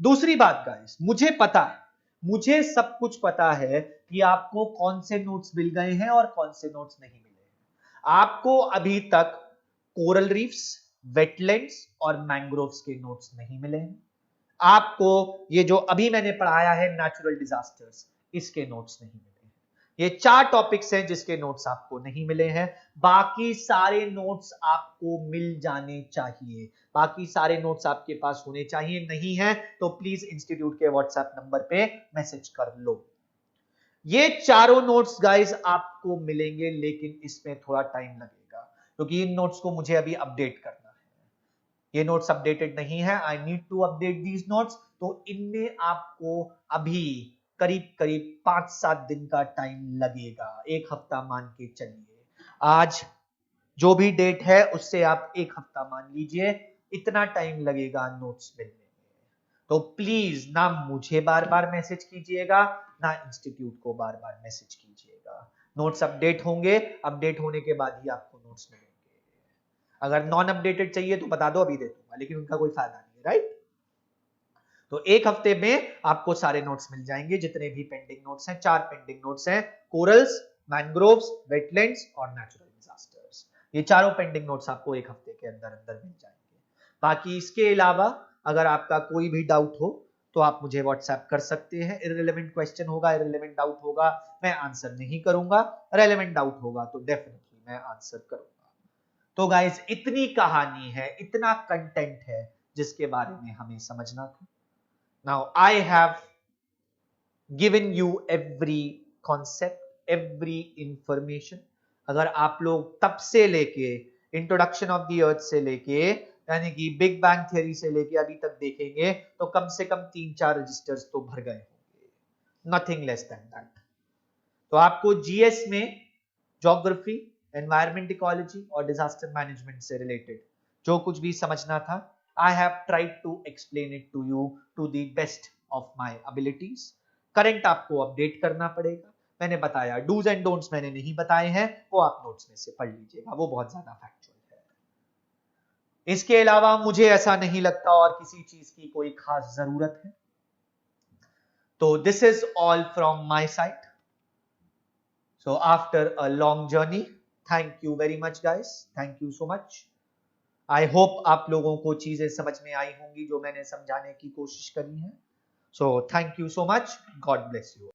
दूसरी बात गाइस, मुझे पता है, मुझे सब कुछ पता है कि आपको कौन से नोट्स मिल गए हैं और कौन से नोट्स नहीं मिले हैं। आपको अभी तक कोरल रीफ्स, वेटलैंड्स और मैंग्रोव्स के नोट्स नहीं मिले हैं। आपको ये जो अभी मैंने पढ़ाया है नेचुरल डिजास्टर्स, इसके नोट्स नहीं मिले हैं। ये 4 टॉपिक्स हैं जिसके नोट्स आपको नहीं मिले हैं। बाकी सारे नोट्स आपको मिल जाने चाहिए, बाकी सारे नोट्स आपके पास होने चाहिए। नहीं है तो प्लीज इंस्टीट्यूट के व्हाट्सएप नंबर पे मैसेज कर लो। ये चारों नोट्स गाइस आपको मिलेंगे, लेकिन इसमें थोड़ा टाइम लगेगा क्योंकि इन नोट्स को मुझे अभी अपडेट करना है। ये नोट्स अपडेटेड नहीं है, I need to update these notes. तो इनमें आपको अभी करीब करीब 5-7 दिन का टाइम लगेगा, एक हफ्ता मान के चलिए। आज जो भी डेट है उससे आप एक हफ्ता मान लीजिए, इतना टाइम लगेगा नोट्स मिलने में। तो प्लीज ना मुझे बार बार मैसेज कीजिएगा, ना इंस्टीट्यूट को बार बार मैसेज कीजिएगा। नोट्स अपडेट होंगे, अपडेट होने के बाद ही आपको नोट्स मिलेंगे। अगर नॉन अपडेटेड चाहिए तो बता दो, अभी दे दूंगा, लेकिन उनका कोई फायदा नहीं है, राइट। तो एक हफ्ते में आपको सारे नोट्स मिल जाएंगे, जितने भी पेंडिंग नोट्स हैं। 4 पेंडिंग नोट्स हैं, कोरल्स, मैनग्रोव्स, वेटलैंड्स और नेचुरल डिजास्टर्स। ये चारों पेंडिंग नोट्स आपको एक हफ्ते के अंदर अंदर मिल जाएंगे। बाकी इसके अलावा अगर आपका कोई भी डाउट हो तो आप मुझे व्हाट्सएप कर सकते हैं। इररिलेवेंट क्वेश्चन होगा, इररिलेवेंट डाउट होगा, मैं आंसर नहीं करूंगा। रेलेवेंट डाउट होगा तो डेफिनेटली मैं आंसर करूंगा। तो गाइस इतनी कहानी है, इतना कंटेंट है जिसके बारे में हमें समझना था। Now I have given you every concept, every information. अगर आप लोग तब से लेके इंट्रोडक्शन ऑफ द अर्थ से लेके यानी कि बिग बैंग थ्योरी से लेके अभी तक देखेंगे तो कम से कम 3-4 रजिस्टर्स तो भर गए होंगे, नथिंग लेस देन दैट। तो आपको जीएस में ज्योग्राफी, एनवायरमेंट इकोलॉजी और डिजास्टर मैनेजमेंट से रिलेटेड जो कुछ भी समझना था, I have tried to explain it to you to the best of my abilities. Current आपको अपडेट करना पड़ेगा, मैंने बताया। डूज एंड डोंट्स मैंने नहीं बताए हैं, वो आप नोट्स में से पढ़ लीजिएगा, वो बहुत ज्यादा फैक्चुअल है। इसके अलावा मुझे ऐसा नहीं लगता और किसी चीज की कोई खास जरूरत है। तो this is all from my side. So after a long journey, thank you very much guys, thank you so much. I hope आप लोगों को चीजें समझ में आई होंगी जो मैंने समझाने की कोशिश करी है। So thank you so much, God bless you.